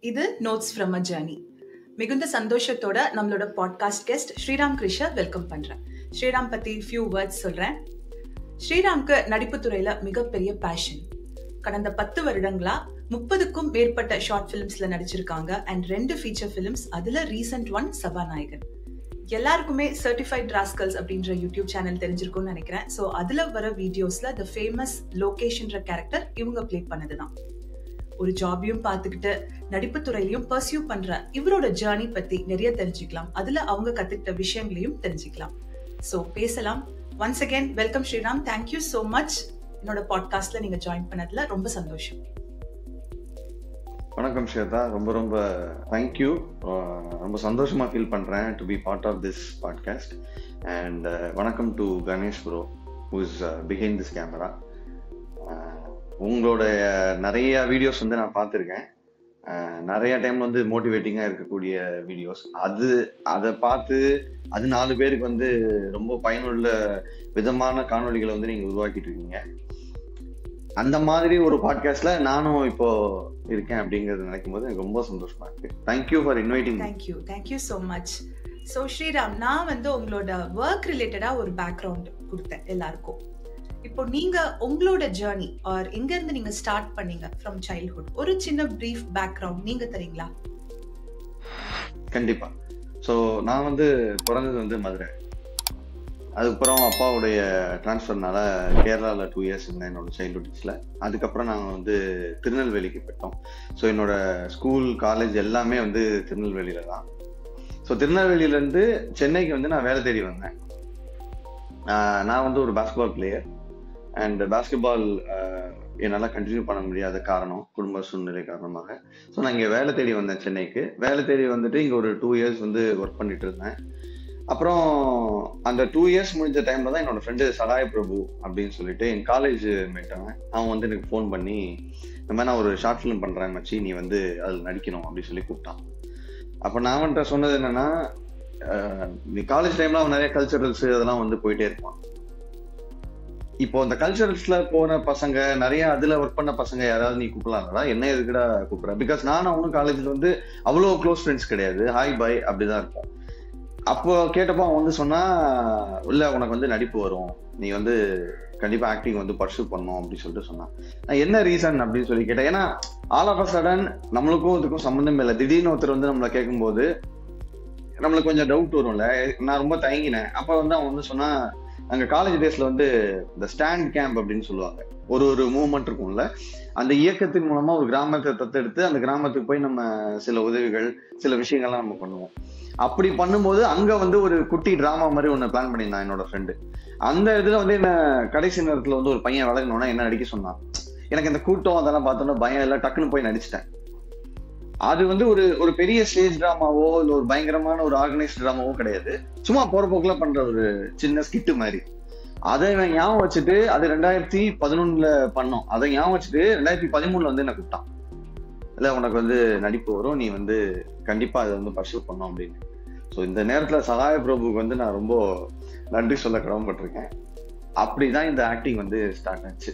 இது notes from a journey. மிகுந்த சந்தோஷத்தோட நம்மளோட podcast guest Sriram Krishna welcome பண்றேன். ஸ்ரீராம் பத்தி ஃபியூ வேர்ட்ஸ் சொல்றேன். ஸ்ரீராம்க்கு நடிப்பு துறையில மிகப்பெரிய பேஷன். கடந்த 10 வருடங்களா 30க்கும் மேற்பட்ட ஷார்ட் பிலிம்ஸ்ல நடிச்சிருக்காங்க அண்ட் 2 ஃபீச்சர் பிலிம்ஸ், அதுல ரீசன்ட் ஒன் சபாநாயகன். எல்லாருக்குமே சர்டிஃபைட் ராஸ்கல்ஸ் அப்படின்ற யூடியூப் சேனல் தெரிஞ்சிருக்கும்னு நினைக்கிறேன். ஸோ அதுல வர வீடியோஸ்ல த ஃபேமஸ் லோகேஷ்ன்ற கேரக்டர் இவங்க பிளே பண்ணதுதான். ஒரு ஜாபையும் பார்த்துக்கிட்டு நடிப்பு துறையிலையும் பர்சியூ பண்ற இவரோட ஜேர்னி பத்தி நிறைய தெரிஞ்சுக்கலாம். அதுல அவங்க கத்துக்கிட்ட விஷயங்களையும் தெரிஞ்சுக்கலாம். ஸோ பேசலாம். Once again welcome Sriram. Thank you so much என்னோட பாட்காஸ்ட்ல நீங்க ஜாயின் பண்ணதுல ரொம்ப சந்தோஷம். வணக்கம் ஸ்வேதா, ரொம்ப ரொம்ப தேங்க்யூ. ரொம்ப சந்தோஷமா ஃபீல் பண்றேன் to be part of this podcast. And வணக்கம் to Ganesh bro who is behind this camera. உங்களோட நிறைய வீடியோஸ் வந்து நான் பார்த்துருக்கேன். நிறைய டைம் வந்து மோட்டிவேட்டிங்காக இருக்கக்கூடிய வீடியோஸ். அதை பார்த்து அது 4 பேருக்கு வந்து ரொம்ப பயனுள்ள விதமான காணொலிகளை வந்து நீங்கள் உருவாக்கிட்டு இருக்கீங்க. அந்த மாதிரி ஒரு பாட்காஸ்ட்ல நானும் இப்போ இருக்கேன் அப்படிங்கறது நினைக்கும் போது எனக்கு ரொம்ப சந்தோஷமா இருக்கு. Thank you for inviting. Thank you so much. So Sriram, நான் வந்து உங்களோட ஒர்க் ரிலேட்டடா ஒரு பேக்ரவுண்ட் கொடுத்தேன் எல்லாருக்கும். இப்போ நீங்க உங்களோட ஜேர்னி ஆர் எங்க இருந்து நீங்க ஸ்டார்ட் பண்ணீங்க ஃப்ரம் சைல்ட்ஹுட், ஒரு சின்ன பிரீஃப் பேக்ரவுண்ட் நீங்க தரீங்களா? கண்டிப்பா. ஸோ நான் வந்து பிறந்தது வந்து மதுரை. அதுக்கப்புறம் அப்பாவுடைய டிரான்ஸ்ஃபர்னால கேரளாவில் 2 இயர்ஸ் இருந்தேன் என்னோட சைல்ட்ஹுட்ஸில். அதுக்கப்புறம் நாங்கள் வந்து திருநெல்வேலிக்கு போயிட்டோம். ஸோ என்னோட ஸ்கூல் காலேஜ் எல்லாமே வந்து திருநெல்வேலியில தான். ஸோ திருநெல்வேலியிலேருந்து சென்னைக்கு வந்து நான் வேலை தேடி வந்தேன். நான் வந்து ஒரு பாஸ்கெட்பால் பிளேயர். அண்ட் பாஸ்கெட்பால் என்னால் கண்டினியூ பண்ண முடியாத காரணம், குடும்ப சூழ்நிலை காரணமாக. ஸோ நான் இங்கே வேலை தேடி வந்தேன் சென்னைக்கு. வேலை தேடி வந்துட்டு இங்கே ஒரு 2 இயர்ஸ் வந்து ஒர்க் பண்ணிட்டு இருந்தேன். அப்புறம் அந்த 2 இயர்ஸ் முடிஞ்ச டைம்ல தான் என்னோட ஃப்ரெண்டு சகாய பிரபு அப்படின்னு சொல்லிட்டு என் காலேஜ் மேட்டவன், அவன் வந்து எனக்கு ஃபோன் பண்ணி இந்த மாதிரி நான் ஒரு ஷார்ட் ஃபிலிம் பண்றேன் மச்சி, நீ வந்து அதில் நடிக்கணும் அப்படின்னு சொல்லி கூப்பிட்டான். அப்போ நான் வந்துட்டு சொன்னது என்னன்னா, நீ காலேஜ் டைம்ல அவன் நிறைய கல்ச்சரல்ஸ் அதெல்லாம் வந்து போயிட்டே இருப்பான். இப்போ அந்த கல்ச்சரல்ஸ்ல போன பசங்க நிறைய அதுல ஒர்க் பண்ண பசங்க யாராவது நீ கூப்பிடலாம்டா, என்ன எதுக்குடா கூப்பிடுற? பிகாஸ் நானும் அவனும் காலேஜ்ல வந்து அவ்வளோ க்ளோஸ் ஃப்ரெண்ட்ஸ் கிடையாது, ஹாய் பாய் அப்படிதான் இருப்போம். அப்போ கேட்டப்போ அவன் வந்து சொன்னா, இல்ல உனக்கு வந்து நடிப்பு வரும், நீ வந்து கண்டிப்பா ஆக்டிங் வந்து பர்சூ பண்ணும் அப்படின்னு சொல்லிட்டு சொன்னான். நான் என்ன ரீசன் அப்படின்னு சொல்லி கேட்டேன். ஏன்னா ஆல் ஆஃப் அ சடன் நம்மளுக்கும் இதுக்கும் சம்மந்தம் இல்லை. திடீர்னு ஒருத்தர் வந்து நம்மளை கேட்கும்போது நம்மளுக்கு கொஞ்சம் டவுட் வரும்ல. நான் ரொம்ப தயங்கினேன். அப்ப வந்து அவன் வந்து சொன்னா, அங்க காலேஜ் டேஸ்ல வந்து இந்த ஸ்டாண்ட் கேம்ப் அப்படின்னு சொல்லுவாங்க, ஒரு மூவ்மெண்ட் இருக்கும்ல, அந்த இயக்கத்தின் மூலமா ஒரு கிராமத்தை தத்தெடுத்து அந்த கிராமத்துக்கு போய் நம்ம சில உதவிகள் சில விஷயங்கள்லாம் நம்ம பண்ணுவோம். அப்படி பண்ணும்போது அங்க வந்து ஒரு குட்டி டிராமா மாதிரி ஒண்ணு பிளான் பண்ணியிருந்தான் என்னோட ஃப்ரெண்டு. அந்த இதுல வந்து என்ன கடைசி நேரத்துல வந்து ஒரு பையன் விலகணும்னா என்ன நடிக்க சொன்னான். எனக்கு இந்த கூட்டம் அதெல்லாம் பார்த்தோன்னா பயம் இல்லை, டக்குன்னு போய் நடிச்சிட்டேன். அது வந்து ஒரு பெரிய ஸ்டேஜ் டிராமாவோ இல்ல ஒரு பயங்கரமான ஒரு ஆர்கனைஸ்ட் டிராமாவோ கிடையாது, சும்மா போற போக்குல பண்ற ஒரு சின்ன ஸ்கிட்டு மாதிரி. அதை ஞாபகம் வச்சுட்டு அது 2011 பண்ணோம். அதை ஞாபகம் வச்சுட்டு 2013 வந்து என்ன கூப்பிட்டான், இல்ல உனக்கு வந்து நடிப்பு வரும், நீ வந்து கண்டிப்பா அதை வந்து பர்சூ பண்ணும் அப்படின்னு. ஸோ இந்த நேரத்துல சகாய பிரபுக்கு வந்து நான் ரொம்ப நன்றி சொல்ல கடமைப்பட்டிருக்கேன். அப்படிதான் இந்த ஆக்டிங் வந்து ஸ்டார்ட் ஆச்சு.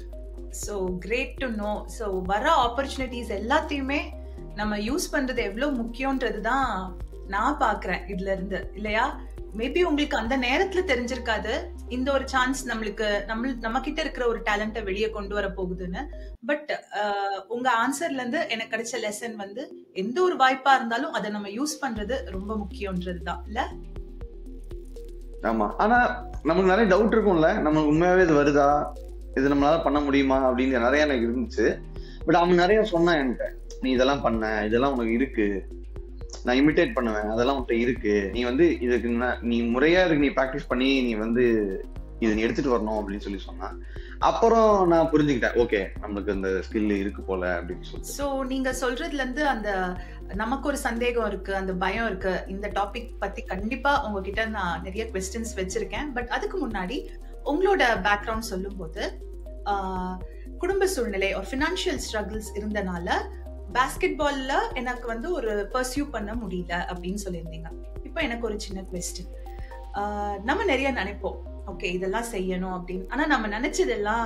So great to know. So வர ஆப்பர்ச்சுனிட்டிஸ் எல்லாத்தையுமே நம்ம யூஸ் பண்றது எவ்வளவு முக்கியம்ன்றது தான் நான் பாக்குறேன் இதுல இருந்து, இல்லையா? மேபி உங்களுக்கு அந்த நேரத்துல தெரிஞ்சிருக்காது இந்த ஒரு சான்ஸ் நம்மளுக்கு நம்ம கிட்ட இருக்கிற ஒரு டேலண்ட்டை வெளியே கொண்டு வர போகுதுன்னு. பட் உங்க ஆன்சர்ல இருந்து எனக்கு கிடைச்ச லெசன் வந்து எந்த ஒரு வாய்ப்பா இருந்தாலும் அதை நம்ம யூஸ் பண்றது ரொம்ப முக்கியம்ன்றது தான், இல்ல? ஆமா. ஆனா நமக்கு நிறைய டவுட் இருக்கும்ல, நமக்கு உண்மையாவே இது வருதா, இது நம்மளால பண்ண முடியுமா அப்படின்னு நிறைய எனக்கு இருந்துச்சு. பட் அவன் நிறைய சொன்னான் என்கிட்ட, நீ இதெல்லாம் பண்ண, இதெல்லாம் உனக்கு இருக்கு, நான் இமிட்டேட் பண்ணுவேன், அதெல்லாம் உன்கிட்ட இருக்கு, நீ வந்து இதுக்கு நீ முறையா இதுக்கு நீ ப்ராக்டிஸ் பண்ணி நீ வந்து இதை நீ எடுத்துட்டு வரணும் அப்படின்னு சொல்லி சொன்னான். அப்புறம் நான் புரிஞ்சுக்கிட்டேன், ஓகே நம்மளுக்கு அந்த ஸ்கில் இருக்கு போல அப்படின்னு சொல்லி. ஸோ நீங்க சொல்றதுல இருந்து அந்த நமக்கு ஒரு சந்தேகம் இருக்கு, அந்த பயம் இருக்கு. இந்த டாபிக் பத்தி கண்டிப்பா உங்ககிட்ட நான் நிறைய குவெஸ்டின்ஸ் வச்சிருக்கேன். பட் அதுக்கு முன்னாடி உங்களோட பேக்ரவுண்ட் சொல்லும் போது குடும்ப சூழ்நிலை ஒரு ஃபினான்ஷியல் ஸ்ட்ரகிள்ஸ் இருந்தனால பாஸ்கெட்பால்ல எனக்கு வந்து ஒரு பர்சியூ பண்ண முடியல அப்படின்னு சொல்லியிருந்தீங்க. இப்போ எனக்கு ஒரு சின்ன குவெஸ்டின். நம்ம நிறைய நினைப்போம், ஓகே இதெல்லாம் செய்யணும் அப்படின்னு. ஆனா நம்ம நினைச்சதெல்லாம்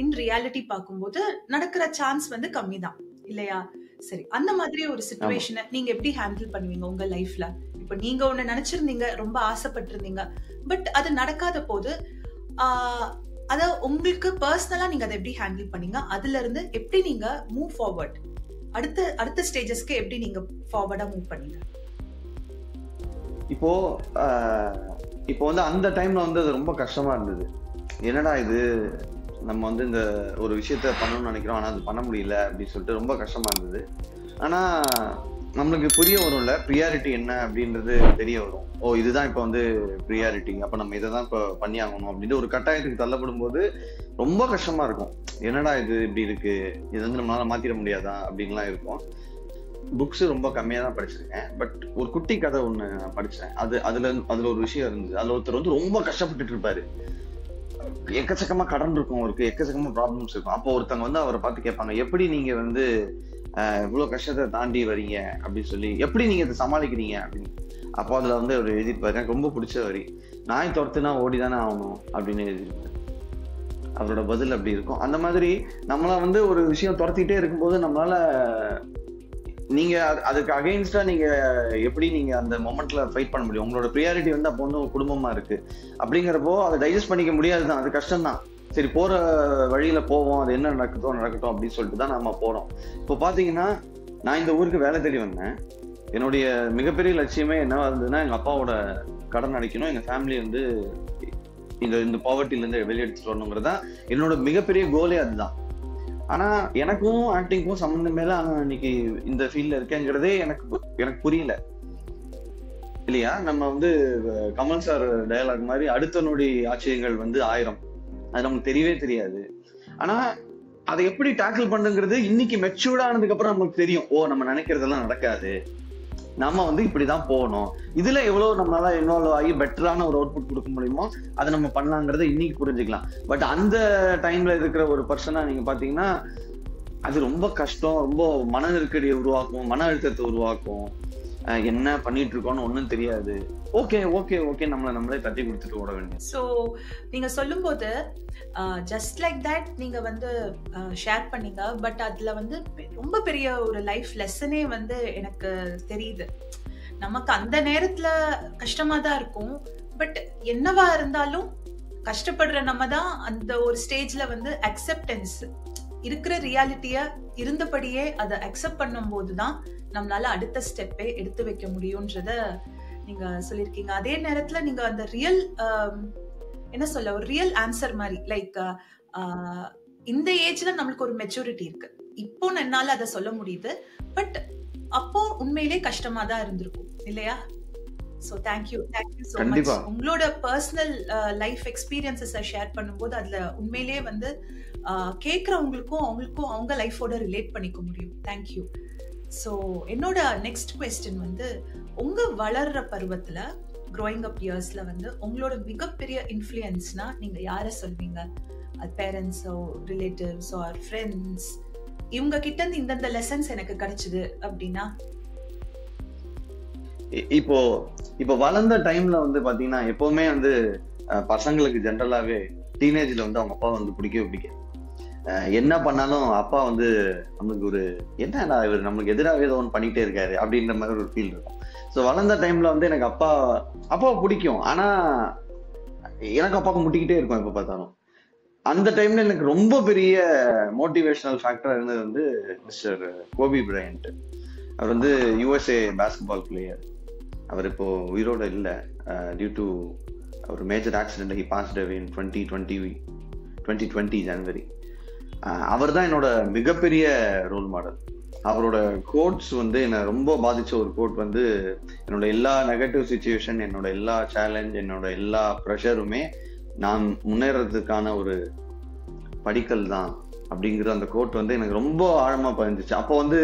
இன் ரியாலிட்டி பார்க்கும்போது நடக்கிற சான்ஸ் வந்து கம்மி தான், இல்லையா? சரி, அந்த மாதிரி ஒரு சிச்சுவேஷனை நீங்க எப்படி ஹேண்டில் பண்ணுவீங்க உங்க லைஃப்ல? இப்ப நீங்க ஒண்ணு நினைச்சிருந்தீங்க, ரொம்ப ஆசைப்பட்டிருந்தீங்க, பட் அது நடக்காத போது அத உங்களுக்கு பர்சனலா நீங்க அதை எப்படி ஹேண்டில் பண்ணீங்க? அதுல இருந்து எப்படி நீங்க மூவ் ஃபார்வர்ட், அடுத்த ஸ்டேஜஸ்க்கு எப்படி நீங்க ஃபார்வர்டா மூவ் பண்ணீங்க? இப்போ இப்போ வந்து அந்த டைம்ல வந்து அது ரொம்ப கஷ்டமா இருந்தது. என்னடா இது, நம்ம வந்து இந்த ஒரு விஷயத்த பண்ணணும்னு நினைக்கிறோம், ஆனா அது பண்ண முடியல அப்படின்னு சொல்லிட்டு ரொம்ப கஷ்டமா இருந்தது. ஆனா நம்மளுக்கு புரிய வரும்ல, ப்ரியாரிட்டி என்ன அப்படின்றது தெரிய வரும். ஓ, இதுதான் இப்போ வந்து ப்ரியாரிட்டி, அப்ப நம்ம இதை தான் இப்போ பண்ணி ஆகணும் அப்படின்ட்டு ஒரு கட்டாயத்துக்கு தள்ளப்படும் போது ரொம்ப கஷ்டமா இருக்கும். என்னடா இது இப்படி இருக்கு, இது வந்து நம்மளால மாத்திர முடியாதா அப்படின்லாம் இருக்கும். புக்ஸ் ரொம்ப கம்மியா தான் படிச்சிருக்கேன். பட் ஒரு குட்டி கதை ஒண்ணு நான் படிச்சேன். அதுல ஒரு விஷயம் இருந்தது. அதுல ஒருத்தர் வந்து ரொம்ப கஷ்டப்பட்டுட்டு இருப்பாரு. எக்கச்சக்கமா கடன் இருக்கும் அவருக்கு, எக்கச்சக்கமா ப்ராப்ளம்ஸ் இருக்கும். அப்போ ஒருத்தவங்க வந்து அவரை பார்த்து கேட்பாங்க, எப்படி நீங்க வந்து இவ்வளவு கஷ்டத்தை தாண்டி வரீங்க அப்படின்னு சொல்லி, எப்படி நீங்க இதை சமாளிக்கிறீங்க அப்படின்னு. அப்போ அதுல வந்து அவர் எழுதியிருப்பாரு, எனக்கு ரொம்ப பிடிச்ச வரி, நாய் துரத்துனா ஓடிதானே ஆகணும் அப்படின்னு எழுதியிருப்பாரு. அவரோட பதில் அப்படி இருக்கும். அந்த மாதிரி நம்மள வந்து ஒரு விஷயம் துரத்திட்டே இருக்கும்போது நம்மளால, நீங்க அதுக்கு அகைன்ஸ்டா நீங்க எப்படி நீங்க அந்த மொமெண்ட்ல ஃபைட் பண்ண முடியும்? உங்களோட ப்ரியாரிட்டி வந்து அப்போ வந்து குடும்பமா இருக்கு அப்படிங்கிறப்போ அதை டைஜஸ்ட் பண்ணிக்க முடியாதுதான், அது கஷ்டம் தான். சரி, போற வழியில போவோம், அது என்ன நடக்கட்டும் அப்படின்னு சொல்லிட்டு தான் நம்ம போறோம். இப்போ பாத்தீங்கன்னா, நான் இந்த ஊருக்கு வேலை தேடி வந்தேன். என்னுடைய மிகப்பெரிய லட்சியமே என்னவா இருந்ததுன்னா, எங்க அப்பாவோட கடன் அடைக்கணும், எங்க ஃபேமிலி வந்து இந்த பாவர்ட்டில இருந்து வெளியெடுத்துட்டு வரணுங்கிறதா என்னோட மிகப்பெரிய கோலே அதுதான். ஆனா எனக்கும் ஆக்டிங்க்கும் சம்பந்தம் மேல இன்னைக்கு இந்த ஃபீல்ட்ல இருக்கேங்கிறதே எனக்கு புரியல இல்லையா? நம்ம வந்து கமல் சார் டயலாக் மாதிரி அடுத்த நொடி ஆச்சரியங்கள் வந்து 1000, அது நமக்கு தெரியவே தெரியாது. ஆனா அதை எப்படி டேக்கிள் பண்ணுங்கிறது இன்னைக்கு மெச்சூர்ட் ஆனதுக்கு அப்புறம் நமக்கு தெரியும். ஓ, நம்ம நினைக்கிறதெல்லாம் நடக்காது, நம்ம வந்து இப்படிதான் போகணும், இதுல எவ்வளவு நம்மளால இன்வால்வ் ஆகி பெட்டரான ஒரு அவுட்புட் கொடுக்க முடியுமோ அதை நம்ம பண்ணலாங்கிறத இன்னைக்கு புரிஞ்சுக்கலாம். பட் அந்த டைம்ல இருக்கிற ஒரு பர்சனா நீங்க பாத்தீங்கன்னா, அது ரொம்ப கஷ்டம், ரொம்ப மன நெருக்கடியை உருவாக்கும், மன அழுத்தத்தை உருவாக்கும். என்ன பண்ணிட்டு இருக்கோம்னு ஒன்னும் தெரியாது. ஓகே ஓகே ஓகே நம்மளே தட்டி கொடுத்துட்டு ஓட வேண்டியது. ஸோ நீங்க சொல்லும்போது ஜஸ்ட் லைக் தட் நீங்க வந்து ஷேர் பண்ணீங்க. பட் அதுல வந்து ரொம்ப பெரிய ஒரு லைஃப் லெசனே வந்து எனக்கு தெரியுது. நமக்கு அந்த நேரத்துல கஷ்டமா தான் இருக்கும். பட் என்னவா இருந்தாலும் கஷ்டப்படுற நம்ம தான் அந்த ஒரு ஸ்டேஜ்ல வந்து அக்செப்டன்ஸ், இருக்கிற ரியாலிட்டிய இருந்தபடியே அதை அக்செப்ட் பண்ணும் போதுதான் நம்மளால அடுத்த ஸ்டெப்பே எடுத்து வைக்க முடியும்ன்றத நீங்க சொல்லிருக்கீங்க. அதே நேரத்துல நீங்க அந்த ரியல் என்ன சொல்ல, ஒரு ரியல் ஆன்சர் மாதிரி, லைக் இந்த ஏஜ்ல நம்மளுக்கு ஒரு மெச்சூரிட்டி இருக்கு, இப்போ என்னால அதை சொல்ல முடியுது. பட் அப்போ உண்மையிலே கஷ்டமா தான் இருந்திருக்கும் இல்லையா? So thank you so much. உங்களோட பர்சனல் லைஃப் எக்ஸ்பீரியன்சஸ் ஷேர் பண்ணும்போது அதுல உண்மையிலேயே வந்து கேட்கறவங்களுக்கும் அவங்களுக்கும் அவங்க லைஃபோட ரிலேட் பண்ணிக்க முடியும். தேங்க்யூ. ஸோ என்னோட நெக்ஸ்ட் குவெஸ்டின் வந்து, உங்க வளர்ற பருவத்துல க்ரோயிங் அப் இயர்ஸ்ல வந்து உங்களோட மிகப்பெரிய இன்ஃப்ளூயன்ஸ்னா நீங்க யார சொல்வீங்க? அது பேரண்ட்ஸோ, ரிலேட்டிவ்ஸோ, ஆர் ஃப்ரெண்ட்ஸ், இவங்க கிட்ட இருந்து இந்தந்த லெசன்ஸ் எனக்கு கிடைச்சது அப்படின்னா? இப்போ வளர்ந்த டைம்ல வந்து பாத்தீங்கன்னா, எப்பவுமே வந்து பசங்களுக்கு ஜென்ரலாவே டீனேஜ்ல வந்து அவங்க அப்பா வந்து பிடிக்காது. என்ன பண்ணாலும் அப்பா வந்து நமக்கு ஒரு என்னடா இவர் நமக்கு எதிராக ஏதோ ஒன்று பண்ணிட்டே இருக்காரு அப்படின்ற மாதிரி ஒரு ஃபீல் இருக்கும். ஸோ வளர்ந்த டைம்ல வந்து எனக்கு அப்பாவை பிடிக்கும். ஆனா எனக்கு அப்பாவுக்கு முட்டிக்கிட்டே இருக்கும் எப்ப பார்த்தாலும். அந்த டைம்ல எனக்கு ரொம்ப பெரிய மோட்டிவேஷனல் ஃபேக்டரா இருந்தது வந்து மிஸ்டர் கோபி பிரையன்ட். அவர் வந்து USA பேஸ்கெட்பால் பிளேயர். அவர் இப்போ உயிரோட இல்லை, டியூ டு ஒரு major accident he passed away in 2020 January. அவர் தான் என்னோட மிகப்பெரிய ரோல் மாடல். அவரோட கோட்ஸ் வந்து என்னை ரொம்ப பாதிச்ச ஒரு கோட் வந்து, என்னோட எல்லா நெகட்டிவ் சிச்சுவேஷன், என்னோட எல்லா சேலஞ்ச், என்னோட எல்லா ப்ரெஷருமே நான் முன்னேறதுக்கான ஒரு படிக்கல் தான் அப்படிங்கிற அந்த கோட் வந்து எனக்கு ரொம்ப ஆழமா பதிஞ்சிச்சு. அப்போ வந்து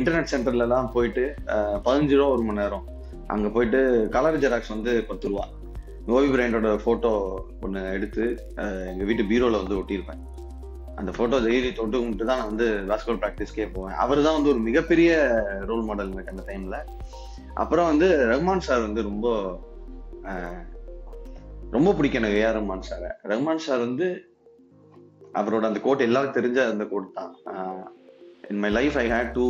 இன்டர்நெட் சென்டர்ல எல்லாம் போயிட்டு 15 ரூபா 1 மணி நேரம் அங்க போயிட்டு கலர் ஜெராக்ஸ் வந்து 10 ரூபா, கோபி பிரையண்டோட போட்டோ ஒன்று எடுத்து எங்க வீட்டு பீரோல வந்து ஒட்டியிருப்பேன். அந்த போட்டோ டெய்லி தொட்டு கும்பிட்டு தான் நான் வந்து பாஸ்கெட்பால் ப்ராக்டிஸ்க்கே போவேன். அவர் தான் வந்து ஒரு மிகப்பெரிய ரோல் மாடல் எனக்கு அந்த டைம்ல. அப்புறம் வந்து ரஹ்மான் சார் வந்து ரொம்ப பிடிக்கும் எனக்கு. AR Rahman sir. Rahman sir வந்து அவரோட அந்த கோட் எல்லாருக்கும் தெரிஞ்ச அந்த கோட் தான், in my life I had 2